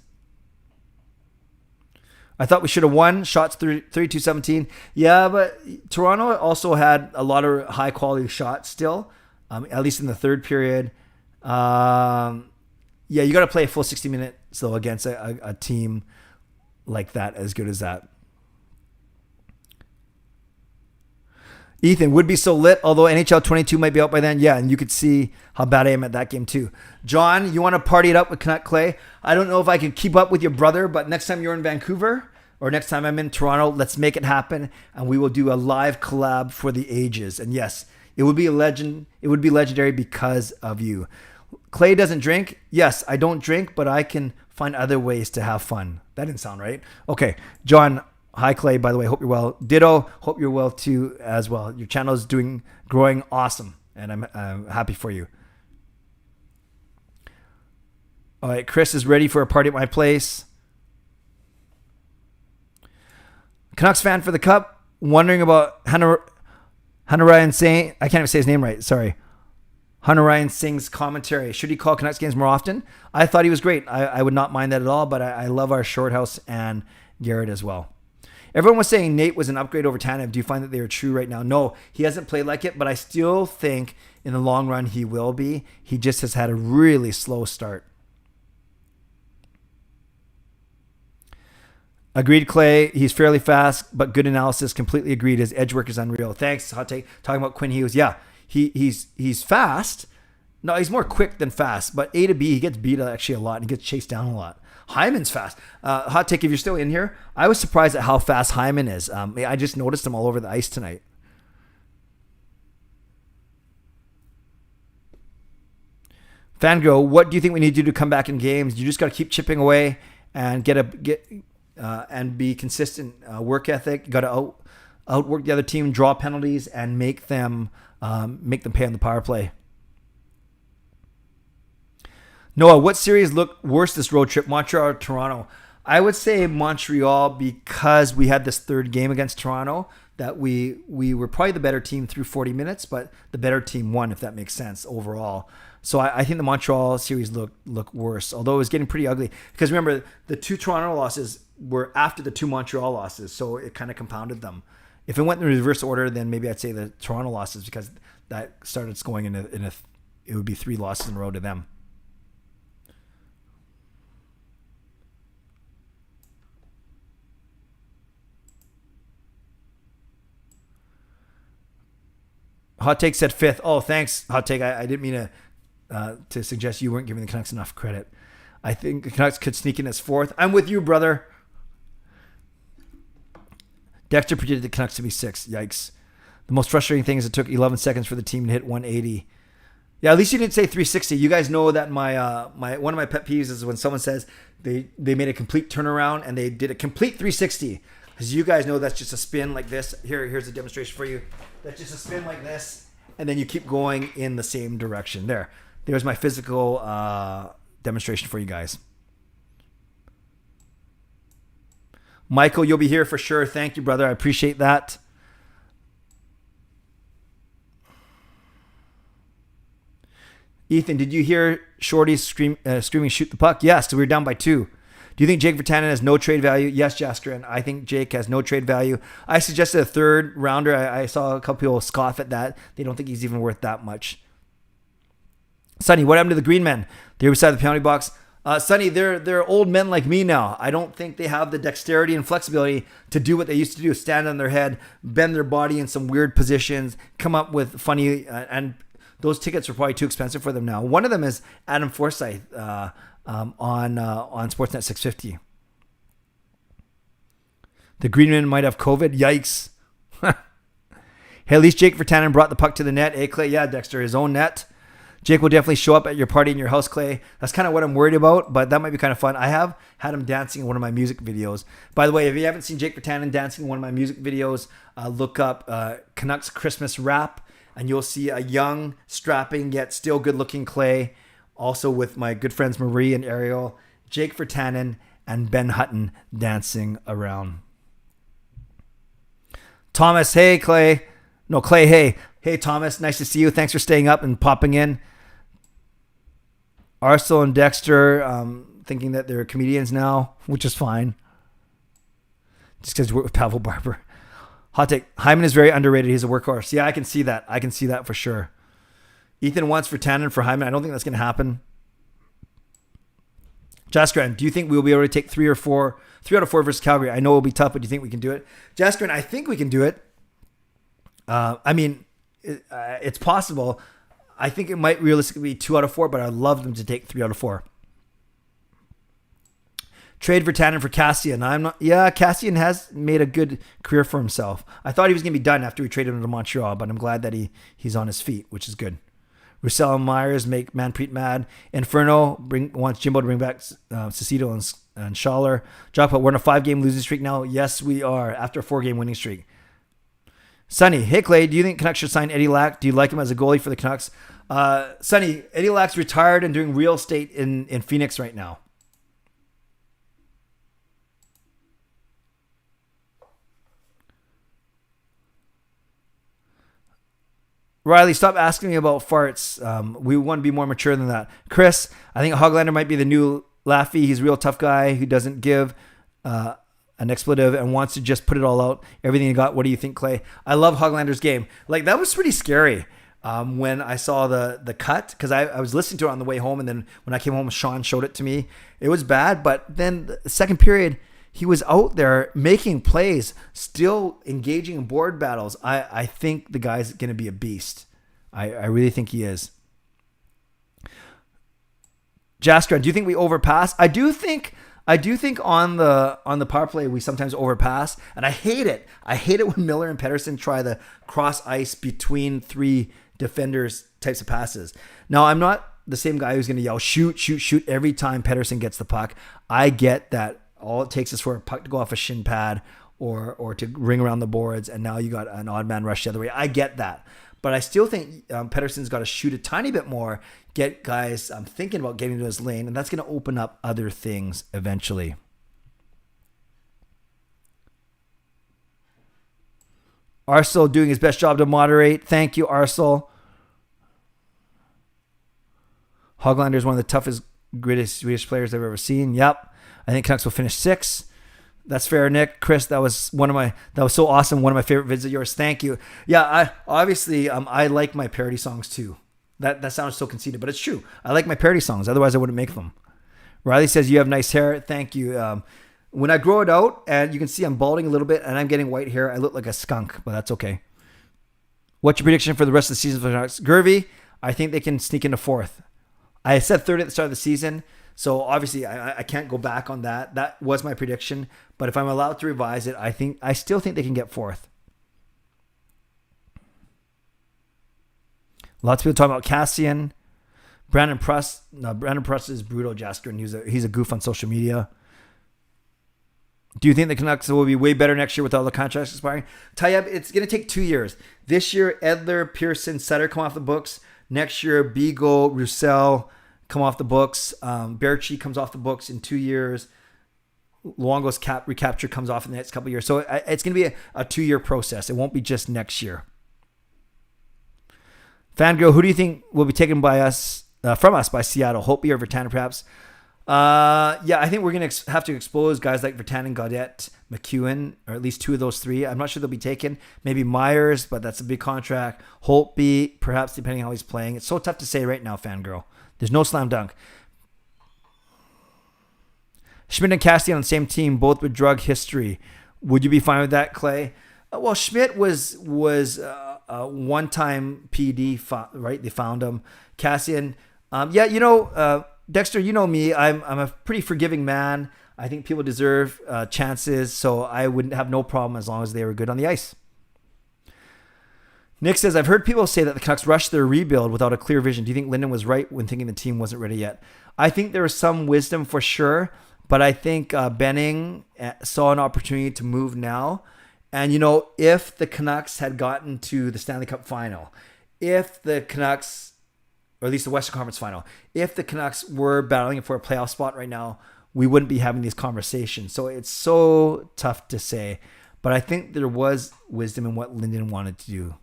I thought we should have won. Shots 32-17. Yeah, but Toronto also had a lot of high-quality shots still, at least in the third period. Yeah, you got to play a full 60 minutes, though, against a team like that, as good as that. Ethan would be so lit, although NHL 22 might be out by then. Yeah, and you could see how bad I am at that game too. John, you want to party it up with Canuck Clay? I don't know if I can keep up with your brother, but next time you're in Vancouver or next time I'm in Toronto, let's make it happen, and we will do a live collab for the ages. And yes, it would be a legend. It would be legendary because of you. Clay doesn't drink. Yes, I don't drink, but I can find other ways to have fun. That didn't sound right. Okay, John. Hi, Clay, by the way. Hope you're well. Ditto. Hope you're well, too, as well. Your channel is growing awesome, and I'm happy for you. All right, Chris is ready for a party at my place. Canucks fan for the Cup. Wondering about Hunter Ryan Singh. I can't even say his name right. Sorry. Hunter Ryan Singh's commentary. Should he call Canucks games more often? I thought he was great. I would not mind that at all, but I love our Shorthouse and Garrett as well. Everyone was saying Nate was an upgrade over Tanev. Do you find that they are true right now? No, he hasn't played like it, but I still think in the long run he will be. He just has had a really slow start. Agreed, Clay. He's fairly fast, but good analysis. Completely agreed. His edge work is unreal. Thanks. Hot take. Talking about Quinn Hughes. Yeah, he's fast. No, he's more quick than fast, but A to B, he gets beat actually a lot and he gets chased down a lot. Hyman's fast. Hot take, if you're still in here, I was surprised at how fast Hyman is. I just noticed him all over the ice tonight. Fangirl, what do you think we need to do to come back in games? You just got to keep chipping away and and be consistent. Work ethic. You got to outwork the other team, draw penalties, and make them pay on the power play. Noah, what series looked worse this road trip, Montreal or Toronto? I would say Montreal, because we had this third game against Toronto that we were probably the better team through 40 minutes, but the better team won, if that makes sense, overall. So I think the Montreal series looked worse, although it was getting pretty ugly. Because remember, the 2 Toronto losses were after the 2 Montreal losses, so it kind of compounded them. If it went in reverse order, then maybe I'd say the Toronto losses, because that started going it would be 3 losses in a row to them. Hot Take said 5th. Oh, thanks, Hot Take. I didn't mean to suggest you weren't giving the Canucks enough credit. I think the Canucks could sneak in as 4th. I'm with you, brother. Dexter predicted the Canucks to be 6th. Yikes. The most frustrating thing is it took 11 seconds for the team to hit 180. Yeah, at least you didn't say 360. You guys know that my one of my pet peeves is when someone says they made a complete turnaround and they did a complete 360. Because you guys know that's just a spin like this. Here's a demonstration for you. That's just a spin like this, and then you keep going in the same direction. There's my physical demonstration for you guys. Michael, you'll be here for sure. Thank you, brother. I appreciate that. Ethan, did you hear Shorty screaming, shoot the puck? Yes, because we were down by 2. Do you think Jake Virtanen has no trade value? Yes, Jaskran. I think Jake has no trade value. I suggested a 3rd rounder. I saw a couple people scoff at that. They don't think he's even worth that much. Sonny, what happened to the green men? They're beside the penalty box. Sonny, they're old men like me now. I don't think they have the dexterity and flexibility to do what they used to do, stand on their head, bend their body in some weird positions, come up with funny and those tickets are probably too expensive for them now. One of them is Adam Forsyth on Sportsnet 650. The Greenman might have COVID. Yikes. Hey, at least Jake Virtanen brought the puck to the net. Hey, Clay. Yeah, Dexter, his own net. Jake will definitely show up at your party in your house, Clay. That's kind of what I'm worried about, but that might be kind of fun. I have had him dancing in one of my music videos. By the way, if you haven't seen Jake Virtanen dancing in one of my music videos, look up Canucks Christmas Rap, and you'll see a young, strapping, yet still good-looking Clay, also with my good friends Marie and Ariel, Jake Virtanen, and Ben Hutton dancing around. Thomas, hey, Clay. No, Clay, hey. Hey, Thomas, nice to see you. Thanks for staying up and popping in. Arsenal and Dexter thinking that they're comedians now, which is fine. Just because you work with Pavel Barber. Hot take. Hyman is very underrated. He's a workhorse. Yeah, I can see that. I can see that for sure. Ethan wants Virtanen for Hyman. I don't think that's going to happen. Jaskran, do you think we'll be able to take 3 out of 4 versus Calgary? I know it'll be tough, but do you think we can do it? Jaskran, I think we can do it. It's possible. I think it might realistically be 2 out of 4, but I'd love them to take 3 out of 4. Trade Virtanen for Cassian. Cassian has made a good career for himself. I thought he was going to be done after we traded him to Montreal, but I'm glad that he's on his feet, which is good. Roussel and Myers make Manpreet mad. Inferno wants Jimbo to bring back Cicito and Schaller. Jockpot, we're on a 5-game losing streak now. Yes, we are, after a 4-game winning streak. Sonny, hey Clay, do you think Canucks should sign Eddie Lack? Do you like him as a goalie for the Canucks? Sonny, Eddie Lack's retired and doing real estate in Phoenix right now. Riley, stop asking me about farts. We want to be more mature than that. Chris, I think Hoglander might be the new Laffy. He's a real tough guy who doesn't give an expletive and wants to just put it all out. Everything you got. What do you think, Clay? I love Hoglander's game. Like, that was pretty scary when I saw the cut, because I was listening to it on the way home, and then when I came home, Sean showed it to me. It was bad, but then the second period, he was out there making plays, still engaging in board battles. I think the guy's going to be a beast. I really think he is. Jaskran, do you think we overpass? I do think on the power play we sometimes overpass, and I hate it. I hate it when Miller and Pettersson try the cross ice between 3 defenders types of passes. Now, I'm not the same guy who's going to yell shoot, shoot, shoot every time Pettersson gets the puck. I get that all it takes is for a puck to go off a shin pad or to ring around the boards, and now you got an odd man rush the other way. I get that. But I still think Pettersson's got to shoot a tiny bit more, get guys thinking about getting to his lane, and that's going to open up other things eventually. Arcel doing his best job to moderate. Thank you, Arcel. Hoglander is one of the toughest, greatest Swedish players I've ever seen. Yep. I think Canucks will finish 6. That's fair, Nick. Chris, that was so awesome. One of my favorite vids of yours. Thank you. Yeah, I like my parody songs too. That sounds so conceited, but it's true. I like my parody songs. Otherwise, I wouldn't make them. Riley says, you have nice hair. Thank you. When I grow it out, and you can see I'm balding a little bit, and I'm getting white hair, I look like a skunk, but that's okay. What's your prediction for the rest of the season for the Canucks? Gervy, I think they can sneak into 4th. I said 3rd at the start of the season, so obviously I can't go back on that. That was my prediction, but if I'm allowed to revise it, I still think they can get 4th. Lots of people talking about Cassian. Brandon Pruss is brutal, Jasker, and he's a goof on social media. Do you think the Canucks will be way better next year with all the contracts expiring? Tayyab, it's going to take 2 years. This year, Edler, Pearson, Sutter come off the books. Next year, Beagle, Roussel come off the books. Berchi comes off the books in 2 years. Luongo's recapture comes off in the next couple of years. So it's going to be a 2-year process. It won't be just next year. Fangirl, who do you think will be taken by us from us by Seattle? Holtby or Virtanen, perhaps? I think we're going to have to expose guys like Virtanen, Gaudette, McEwen, or at least 2 of those 3. I'm not sure they'll be taken. Maybe Myers, but that's a big contract. Holtby, perhaps, depending on how he's playing. It's so tough to say right now, Fangirl. There's no slam dunk. Schmidt and Cassidy on the same team, both with drug history. Would you be fine with that, Clay? Well, Schmidt was one-time PD, right? They found him. Cassian. Dexter, you know me. I'm a pretty forgiving man. I think people deserve chances, so I wouldn't have no problem as long as they were good on the ice. Nick says, I've heard people say that the Canucks rushed their rebuild without a clear vision. Do you think Linden was right when thinking the team wasn't ready yet? I think there was some wisdom for sure, but I think Benning saw an opportunity to move now. And, if the Canucks had gotten to the Stanley Cup final, if the Canucks, or at least the Western Conference final, if the Canucks were battling for a playoff spot right now, we wouldn't be having these conversations. So it's so tough to say. But I think there was wisdom in what Linden wanted to do.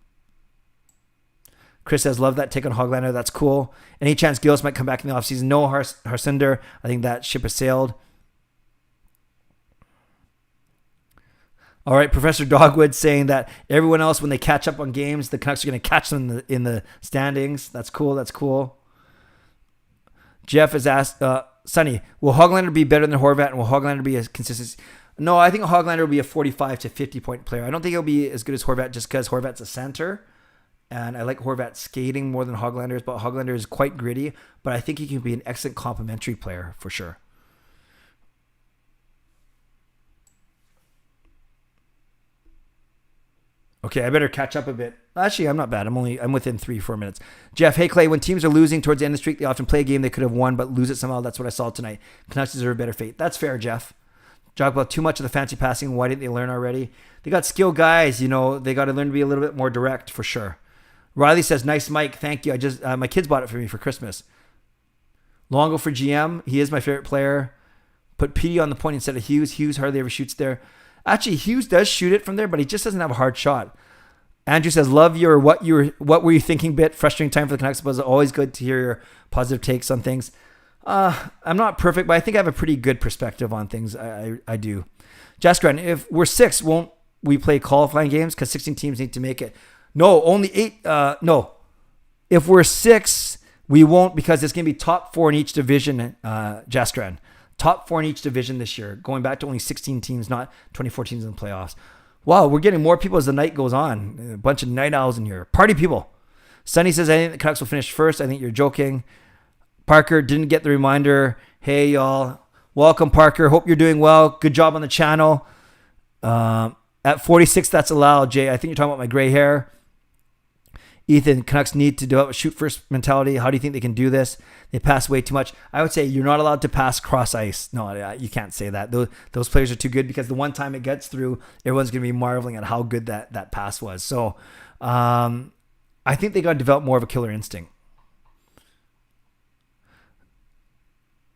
Chris says, love that take on Hoglander. That's cool. Any chance Gillis might come back in the offseason? No, Harsinder. I think that ship has sailed. All right, Professor Dogwood saying that everyone else, when they catch up on games, the Canucks are going to catch them in the standings. That's cool. That's cool. Jeff has asked, Sonny, will Hoglander be better than Horvat, and will Hoglander be as consistent? No, I think Hoglander will be a 45 to 50 point player. I don't think he'll be as good as Horvat just because Horvat's a center. And I like Horvat skating more than Hoglander is, but Hoglander is quite gritty. But I think he can be an excellent complementary player for sure. Okay, I better catch up a bit. Actually, I'm not bad. I'm within 3-4 minutes. Jeff, hey Clay, when teams are losing towards the end of the streak, they often play a game they could have won, but lose it somehow. That's what I saw tonight. Canucks deserve better fate. That's fair, Jeff. Talk about too much of the fancy passing. Why didn't they learn already? They got skilled guys. They got to learn to be a little bit more direct for sure. Riley says, nice mic. Thank you. I just my kids bought it for me for Christmas. Longo for GM. He is my favorite player. Put PD on the point instead of Hughes. Hughes hardly ever shoots there. Actually, Hughes does shoot it from there, but he just doesn't have a hard shot. Andrew says, love your what were you thinking bit. Frustrating time for the Canucks, but it's always good to hear your positive takes on things. I'm not perfect, but I think I have a pretty good perspective on things. I do. Jaskran, if we're 6, won't we play qualifying games? Because 16 teams need to make it. No, only 8. No. If we're 6, we won't, because it's going to be top 4 in each division, Jaskran. Top 4 in each division this year, going back to only 16 teams, not 24 teams in the playoffs. Wow, we're getting more people as the night goes on. A bunch of night owls in here. Party people. Sunny says, I think the Canucks will finish first. I think you're joking. Parker didn't get the reminder. Hey, y'all. Welcome, Parker. Hope you're doing well. Good job on the channel. At 46, that's allowed, Jay. I think you're talking about my gray hair. Ethan, Canucks need to develop a shoot-first mentality. How do you think they can do this? They pass way too much. I would say you're not allowed to pass cross ice. No, you can't say that. Those players are too good, because the one time it gets through, everyone's going to be marveling at how good that pass was. So I think they got to develop more of a killer instinct.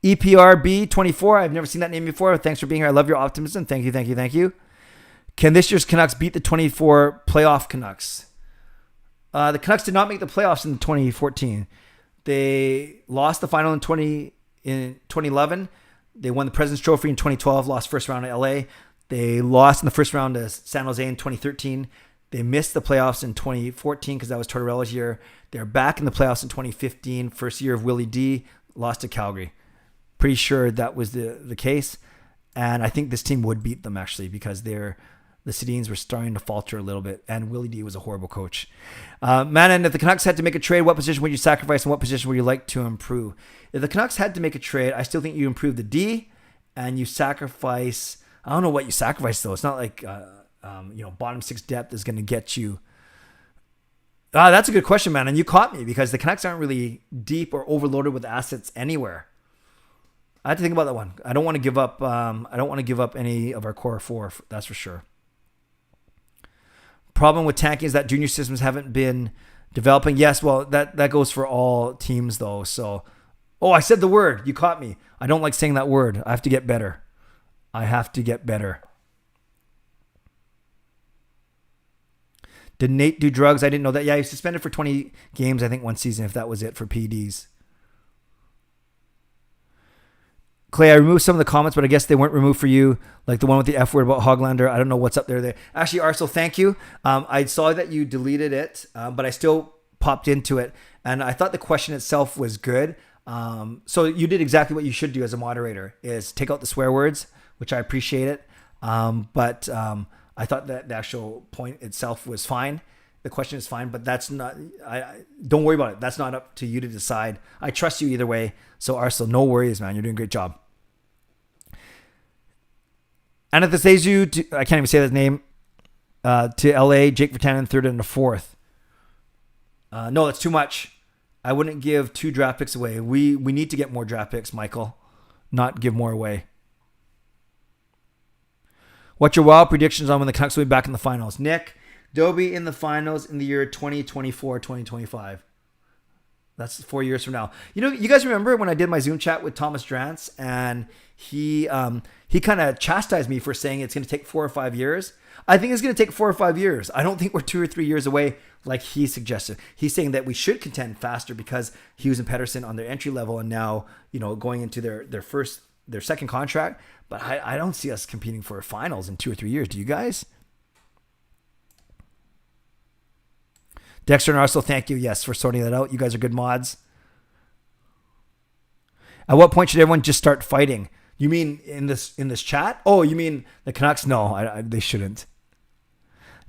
EPRB24, I've never seen that name before. Thanks for being here. I love your optimism. Thank you. Can this year's Canucks beat the 24 playoff Canucks? The Canucks did not make the playoffs in 2014. They lost the final in 2011. They won the President's Trophy in 2012, lost first round to LA. They lost in the first round to San Jose in 2013. They missed the playoffs in 2014 because that was Tortorella's year. They're back in the playoffs in 2015, first year of Willie D, lost to Calgary. Pretty sure that was the case. And I think this team would beat them, actually, because the Sedins were starting to falter a little bit, and Willie D was a horrible coach. And if the Canucks had to make a trade, what position would you sacrifice, and what position would you like to improve? If the Canucks had to make a trade, I still think you improve the D, and you sacrifice. I don't know what you sacrifice though. It's not like bottom 6 depth is going to get you. That's a good question, man, and you caught me, because the Canucks aren't really deep or overloaded with assets anywhere. I had to think about that one. I don't want to give up. I don't want to give up any of our core 4. That's for sure. Problem with tanking is that junior systems haven't been developing. Yes, well, that goes for all teams though. So, I said the word. You caught me. I don't like saying that word. I have to get better. Did Nate do drugs? I didn't know that. Yeah, he was suspended for 20 games, I think, one season, if that was it for PDs. Clay, I removed some of the comments, but I guess they weren't removed for you, like the one with the F word about Hoglander. I don't know what's up there. Actually, Arcel, thank you. I saw that you deleted it, but I still popped into it, and I thought the question itself was good. So you did exactly what you should do as a moderator, is take out the swear words, which I appreciate it. But I thought that the actual point itself was fine. the question is fine, but that's not. Don't worry about it. That's not up to you to decide. I trust you either way. So Arsenal, no worries, man. You're doing a great job. Anastasia, I can't even say that name. To LA, Jake Virtanen third and a fourth. No, that's too much. I wouldn't give 2 draft picks away. We need to get more draft picks, Michael. Not give more away. What's your wild predictions on when the Canucks will be back in the finals? Nick, they'll be in the finals in the year 2024, 2025. That's 4 years from now. You know, you guys remember when I did my Zoom chat with Thomas Drance, and he kind of chastised me for saying it's going to take 4 or 5 years. I think it's going to take 4 or 5 years. I don't think we're 2 or 3 years away like he suggested. He's saying that we should contend faster because Hughes and Pettersson on their entry level and now, going into their second contract. But I don't see us competing for finals in 2 or 3 years. Do you guys? Dexter and Arsenal, thank you. Yes, for sorting that out. You guys are good mods. At what point should everyone just start fighting? You mean in this chat? Oh, you mean the Canucks? No, they shouldn't.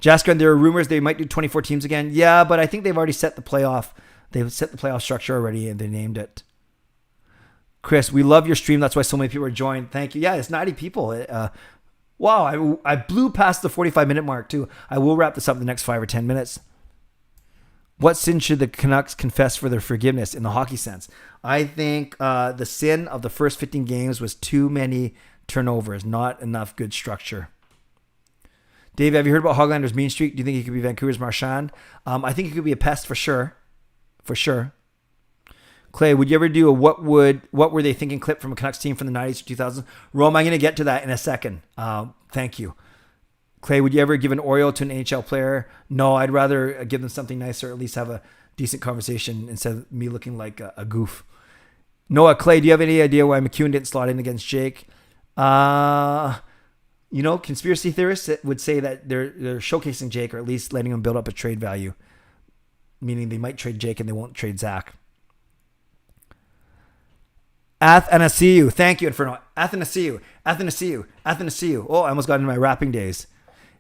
Jasker, there are rumors they might do 24 teams again. Yeah, but I think they've already set the playoff. They've set the playoff structure already, and they named it. Chris, we love your stream. That's why so many people are joined. Thank you. Yeah, it's 90 people. Wow, I blew past the 45-minute mark, too. I will wrap this up in the next 5 or 10 minutes. What sin should the Canucks confess for their forgiveness in the hockey sense? I think the sin of the first 15 games was too many turnovers, not enough good structure. Dave, have you heard about Hoglander's mean streak? Do you think he could be Vancouver's Marchand? I think he could be a pest for sure. For sure. Clay, would you ever do a what were they thinking clip from a Canucks team from the 90s or 2000s? Rome, I'm going to get to that in a second. Thank you. Clay, would you ever give an Oreo to an NHL player? No, I'd rather give them something nicer, or at least have a decent conversation instead of me looking like a goof. Noah, Clay, do you have any idea why McEwen didn't slot in against Jake? Conspiracy theorists would say that they're showcasing Jake, or at least letting him build up a trade value, meaning they might trade Jake and they won't trade Zach. Athanasiu, thank you, Inferno. Athanasiu. Oh, I almost got into my rapping days.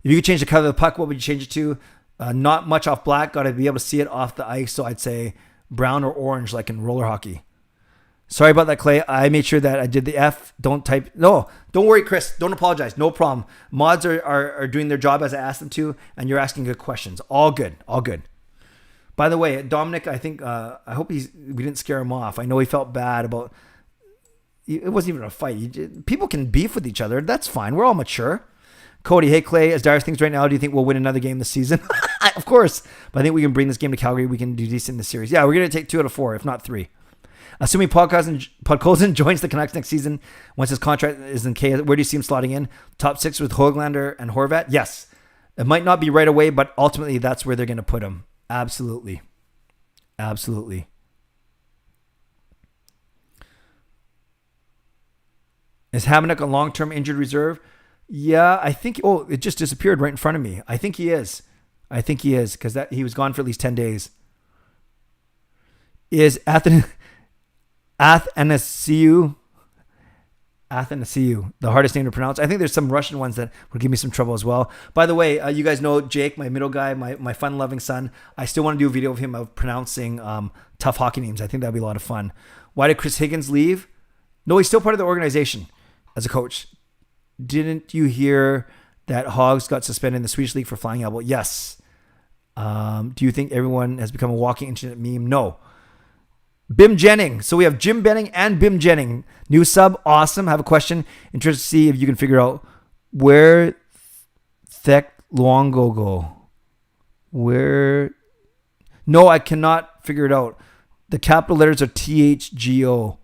If you could change the color of the puck, what would you change it to? Not much off black. Got to be able to see it off the ice. So I'd say brown or orange, like in roller hockey. Sorry about that, Clay. I made sure that I did the F. Don't type. No, don't worry, Chris. Don't apologize. No problem. Mods are doing their job as I asked them to, and you're asking good questions. All good. All good. By the way, Dominic, I think I hope we didn't scare him off. I know he felt bad about. It wasn't even a fight. People can beef with each other. That's fine. We're all mature. Cody, hey, Clay, as dire as things right now, do you think we'll win another game this season? Of course. But I think we can bring this game to Calgary. We can do decent in the series. Yeah, we're going to take 2 out of 4, if not 3. Assuming Podkolzin joins the Canucks next season, once his contract is in K, where do you see him slotting in? Top 6 with Höglander and Horvat? Yes. It might not be right away, but ultimately that's where they're going to put him. Absolutely. Absolutely. Is Hamonic a long-term injured reserve? Yeah, I think... Oh, it just disappeared right in front of me. I think he is. Because he was gone for at least 10 days. Is Athanasiu the hardest name to pronounce? I think there's some Russian ones that would give me some trouble as well. By the way, you guys know Jake, my middle guy, my fun-loving son. I still want to do a video of him of pronouncing tough hockey names. I think that'd be a lot of fun. Why did Chris Higgins leave? No, he's still part of the organization as a coach. Didn't you hear that Hogs got suspended in the Swedish League for flying elbow? Yes. Do you think everyone has become a walking internet meme? No. Bim Jennings. So we have Jim Benning and Bim Jennings. New sub. Awesome. Have a question. Interested to see if you can figure out where Thek Luongo go. Where? No, I cannot figure it out. The capital letters are THGO.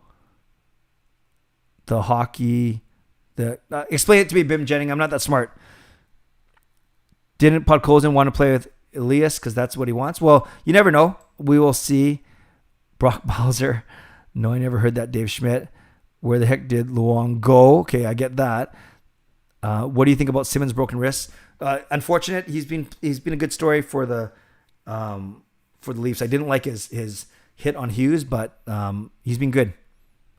The hockey... explain it to me, Bim Jennings. I'm not that smart. Didn't Podkolzin want to play with Elias because that's what he wants? Well, you never know. We will see. Brock Bowser. No, I never heard that. Dave Schmidt. Where the heck did Luong go? Okay, I get that. What do you think about Simmons' broken wrist? Unfortunate. He's been a good story for the Leafs. I didn't like his hit on Hughes, but he's been good.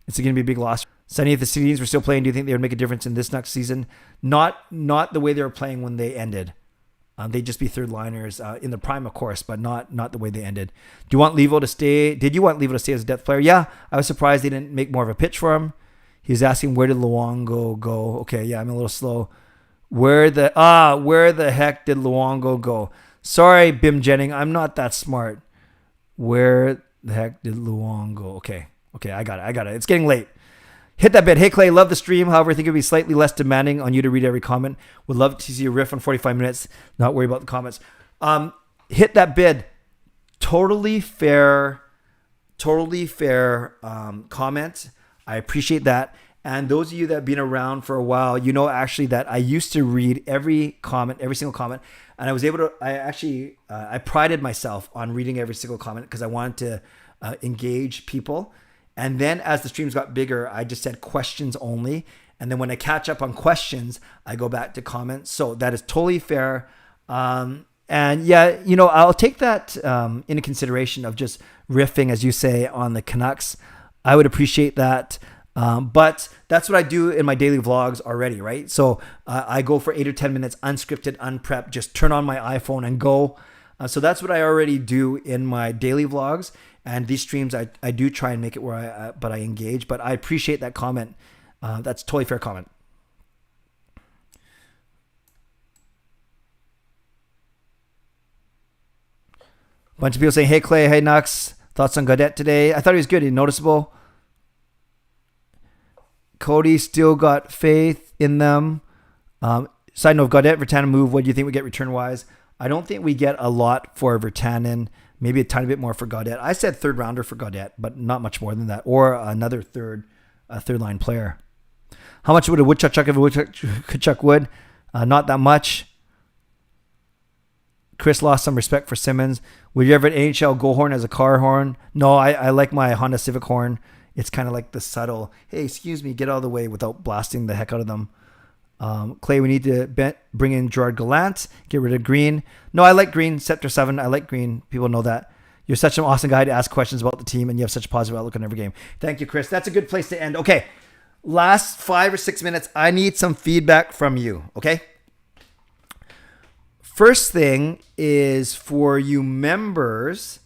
It's going to be a big loss. Sonny, if the Canadiens were still playing, do you think they would make a difference in this next season? Not the way they were playing when they ended. They'd just be third liners in the prime, of course, but not the way they ended. Do you want Levo to stay? Did you want Levo to stay as a depth player? Yeah, I was surprised they didn't make more of a pitch for him. He was asking, where did Luongo go? Okay, yeah, I'm a little slow. Where the heck did Luongo go? Sorry, Bim Jennings, I'm not that smart. Where the heck did Luongo? Okay, I got it. It's getting late. Hit that bid. Hey, Clay, love the stream. However, I think it would be slightly less demanding on you to read every comment. Would love to see a riff on 45 minutes. Not worry about the comments. Hit that bid. Totally fair comment. I appreciate that. And those of you that have been around for a while, you know actually that I used to read every single comment. And I was able to, I prided myself on reading every single comment because I wanted to engage people. And then as the streams got bigger, I just said questions only. And then when I catch up on questions, I go back to comments. So that is totally fair. And yeah, I'll take that into consideration of just riffing, as you say, on the Canucks. I would appreciate that. But that's what I do in my daily vlogs already, right? So I go for 8 or 10 minutes, unscripted, unprepped, just turn on my iPhone and go. So that's what I already do in my daily vlogs. And these streams, I do try and make it where I engage. But I appreciate that comment. That's a totally fair comment. Bunch of people saying, hey, Clay, hey, Nux. Thoughts on Gaudette today? I thought he was good. He's noticeable. Cody still got faith in them. Side note, Gaudette, Virtanen move. What do you think we get return-wise? I don't think we get a lot for Virtanen. Maybe a tiny bit more for Gaudette. I said third rounder for Gaudette, but not much more than that. Or another third line player. How much would a woodchuck chuck if a woodchuck chuck wood? Not that much. Chris lost some respect for Simmons. Would you ever NHL go horn as a car horn? No, I like my Honda Civic horn. It's kind of like the subtle, hey, excuse me, get out of the way without blasting the heck out of them. Clay, we need to bring in Gerard Gallant, get rid of Green. No, I like Green, Scepter 7. I like Green. People know that. You're such an awesome guy to ask questions about the team, and you have such a positive outlook on every game. Thank you, Chris. That's a good place to end. Okay, last 5 or 6 minutes, I need some feedback from you, okay? First thing is for you members,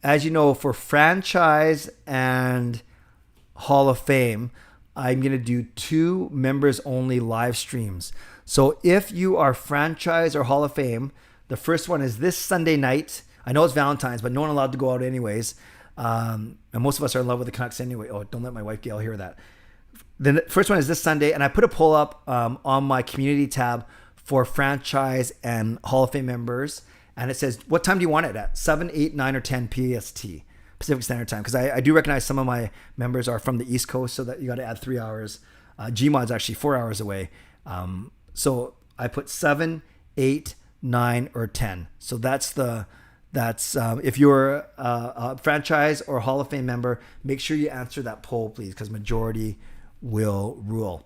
as you know, for franchise and Hall of Fame, I'm going to do 2 members only live streams. So if you are franchise or Hall of Fame, the first one is this Sunday night. I know it's Valentine's, but no one allowed to go out anyways. And most of us are in love with the Canucks anyway. Oh, don't let my wife Gail hear that. The first one is this Sunday, and I put a poll up on my community tab for franchise and Hall of Fame members. And it says, what time do you want it at? 7, 8, 9, or 10 PST, Pacific Standard Time. Because I do recognize some of my members are from the East Coast, so that you got to add 3 hours. Gmod's actually 4 hours away. So I put 7, 8, 9, or 10. So that's if you're a franchise or Hall of Fame member, make sure you answer that poll, please, because majority will rule.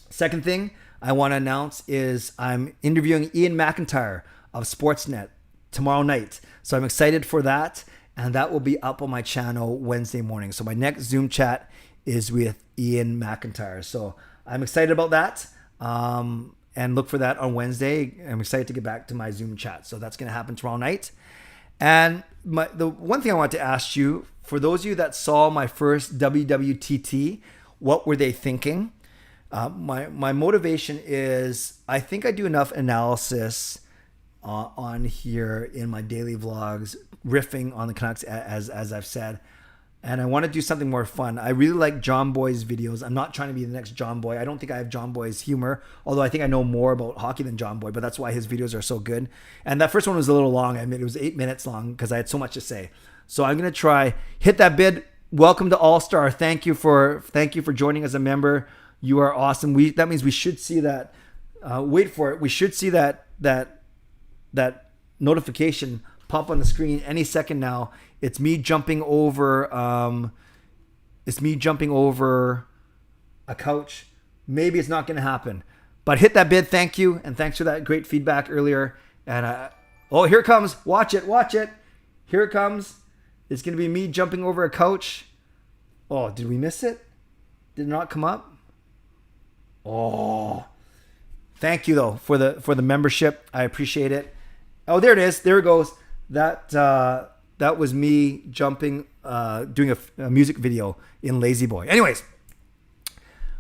Second thing I want to announce is I'm interviewing Ian McIntyre of Sportsnet tomorrow night. So I'm excited for that. And that will be up on my channel Wednesday morning. So my next Zoom chat is with Ian McIntyre. So I'm excited about that. And look for that on Wednesday. I'm excited to get back to my Zoom chat. So that's going to happen tomorrow night. And the one thing I want to ask you, for those of you that saw my first WWTT, what were they thinking? My motivation is I think I do enough analysis on here in my daily vlogs, riffing on the Canucks, as I've said. And I want to do something more fun. I really like John Boy's videos. I'm not trying to be the next John Boy. I don't think I have John Boy's humor, although I think I know more about hockey than John Boy, but that's why his videos are so good. And that first one was a little long. I mean, it was 8 minutes long because I had so much to say. So I'm going to try, hit that bid. Welcome to All-Star. Thank you for joining as a member. You are awesome. That means we should see that. Wait for it. We should see that notification pop on the screen any second now. It's me jumping over. A couch. Maybe it's not going to happen, but hit that bid. Thank you, and thanks for that great feedback earlier. And here it comes. Watch it. Here it comes. It's going to be me jumping over a couch. Oh, did we miss it? Did it not come up? Oh, Thank you though for the membership. I appreciate it. Oh, there it is. There it goes. That was me jumping, doing a music video in Lazy Boy. Anyways,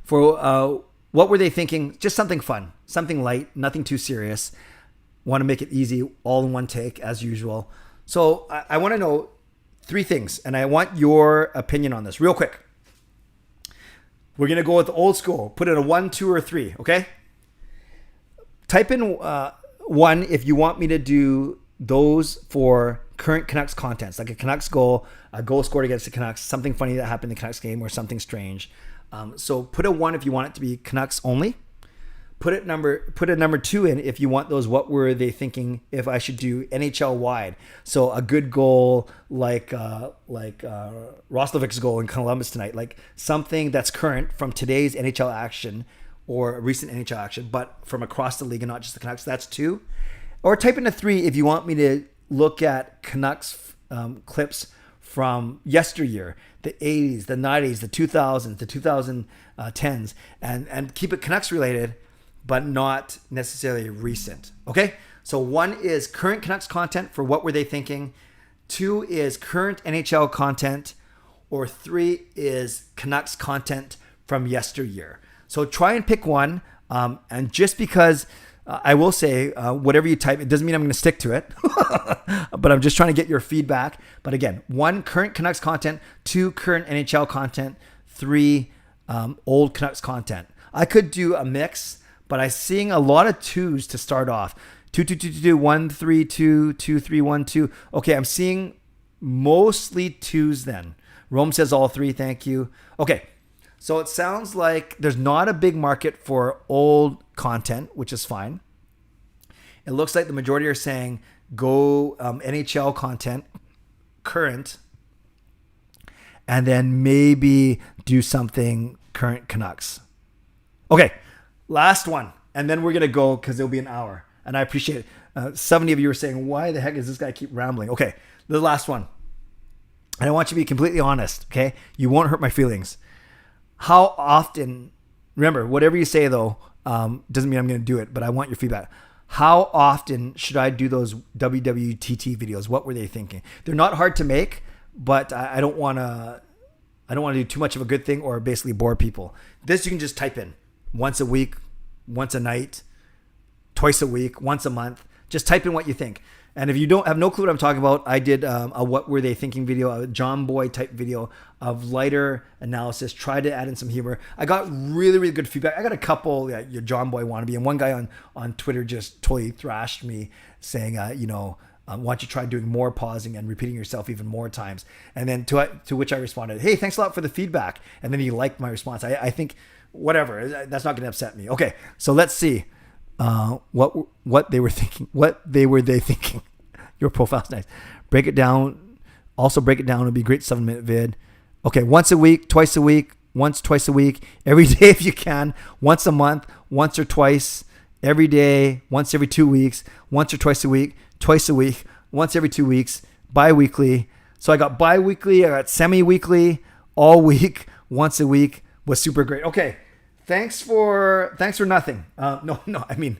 for what were they thinking? Just something fun, something light, nothing too serious. Want to make it easy, all in one take as usual. So I want to know 3 things, and I want your opinion on this real quick. We're going to go with the old school. Put in a 1, 2, or 3, okay? Type in 1 if you want me to do those for current Canucks contents, like a Canucks goal, a goal scored against the Canucks, something funny that happened in the Canucks game, or something strange. So put a 1 if you want it to be Canucks only. Put a number 2 in if you want those. What were they thinking? If I should do NHL wide, so a good goal like Roslovic's goal in Columbus tonight, like something that's current from today's NHL action or recent NHL action, but from across the league and not just the Canucks. That's 2. Or type in a 3 if you want me to look at Canucks clips from yesteryear, the 80s, the 90s, the 2000s, the 2010s, and keep it Canucks related, but not necessarily recent. Okay? So 1 is current Canucks content for what were they thinking. 2 is current NHL content, or 3 is Canucks content from yesteryear. So try and pick 1. And just because I will say, whatever you type, it doesn't mean I'm going to stick to it, but I'm just trying to get your feedback. But again, 1, current Canucks content, 2, current NHL content, 3, old Canucks content. I could do a mix, but I'm seeing a lot of 2s to start off. 2, 2, 2, 2, 2, 1, 3, 2, 2, 3, 1, 2. Okay, I'm seeing mostly 2s then. Rome says all 3, thank you. Okay, so it sounds like there's not a big market for old content, which is fine. It looks like the majority are saying go NHL content, current, and then maybe do something current Canucks. Okay, last one, and then we're going to go because it'll be an hour, and I appreciate it. 70 of you are saying, why the heck does this guy keep rambling? Okay, the last one. And I want you to be completely honest, okay? You won't hurt my feelings. How often, remember, whatever you say though, doesn't mean I'm going to do it, but I want your feedback. How often should I do those WWTT videos? What were they thinking? They're not hard to make, but I don't want to do too much of a good thing or basically bore people. This you can just type in once a week, once a night, twice a week, once a month. Just type in what you think. And if you don't have no clue what I'm talking about, I did a what were they thinking video, a John Boy type video of lighter analysis. Tried to add in some humor. I got really, really good feedback. I got a couple, your John Boy wannabe, and one guy on Twitter just totally thrashed me saying, why don't you try doing more pausing and repeating yourself even more times? And then to which I responded, hey, thanks a lot for the feedback. And then he liked my response. I think, whatever, that's not going to upset me. Okay, so let's see. What they were thinking. What were they thinking? Your profile's nice. Break it down. Also break it down. It'll be a great 7-minute vid. Okay, once a week, twice a week, once, twice a week, every day if you can, once a month, once or twice, every day, once every 2 weeks, once or twice a week, once every 2 weeks, bi-weekly. So I got bi-weekly, I got semi-weekly, all week, once a week was super great. Okay. Thanks for nothing. No, I mean,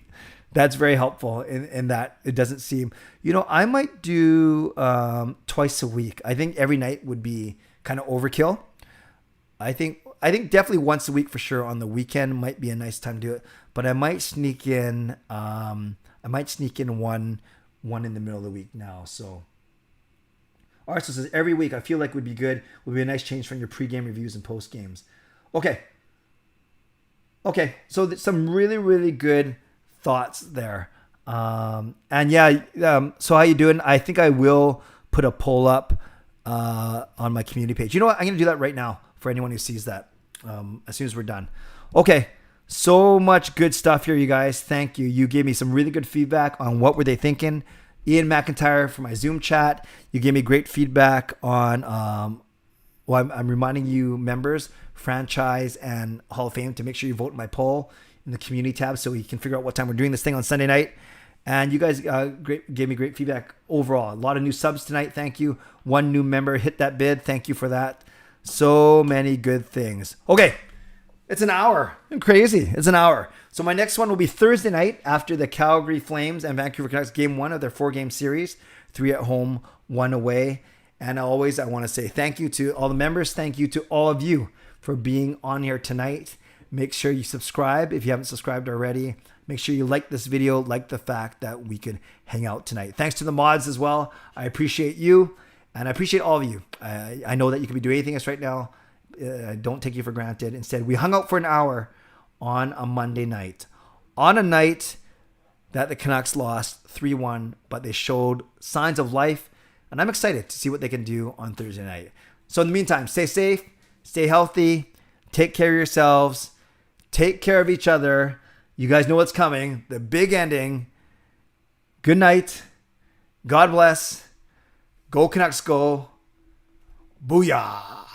that's very helpful in that it doesn't seem, I might do twice a week. I think every night would be kind of overkill. I think definitely once a week for sure. On the weekend might be a nice time to do it, but I might sneak in one in the middle of the week now. So Arsenal says every week I feel like would be good. Would be a nice change from your pregame reviews and post games. Okay, so some really, really good thoughts there. So how you doing? I think I will put a poll up on my community page. You know what? I'm going to do that right now for anyone who sees that as soon as we're done. Okay, so much good stuff here, you guys. Thank you. You gave me some really good feedback on what were they thinking. Ian McIntyre for my Zoom chat. You gave me great feedback on, I'm reminding you members, franchise and Hall of Fame, to make sure you vote in my poll in the community tab so we can figure out what time we're doing this thing on Sunday night. And you guys gave me great feedback overall. A lot of new subs tonight. Thank you. One new member hit that bid. Thank you for that. So many good things. Okay. It's an hour. Crazy. It's an hour. So my next one will be Thursday night after the Calgary Flames and Vancouver Canucks game 1 of their 4-game series. 3 at home, 1 away. And always, I want to say thank you to all the members. Thank you to all of you for being on here tonight. Make sure you subscribe if you haven't subscribed already. Make sure you like this video, like the fact that we could hang out tonight. Thanks to the mods as well. I appreciate you, and I appreciate all of you. I know that you could be doing anything else right now. Don't take you for granted. Instead, we hung out for an hour on a Monday night. On a night that the Canucks lost 3-1, but they showed signs of life, and I'm excited to see what they can do on Thursday night. So in the meantime, stay safe, stay healthy, take care of yourselves, take care of each other. You guys know what's coming. The big ending. Good night. God bless. Go Canucks go. Booyah.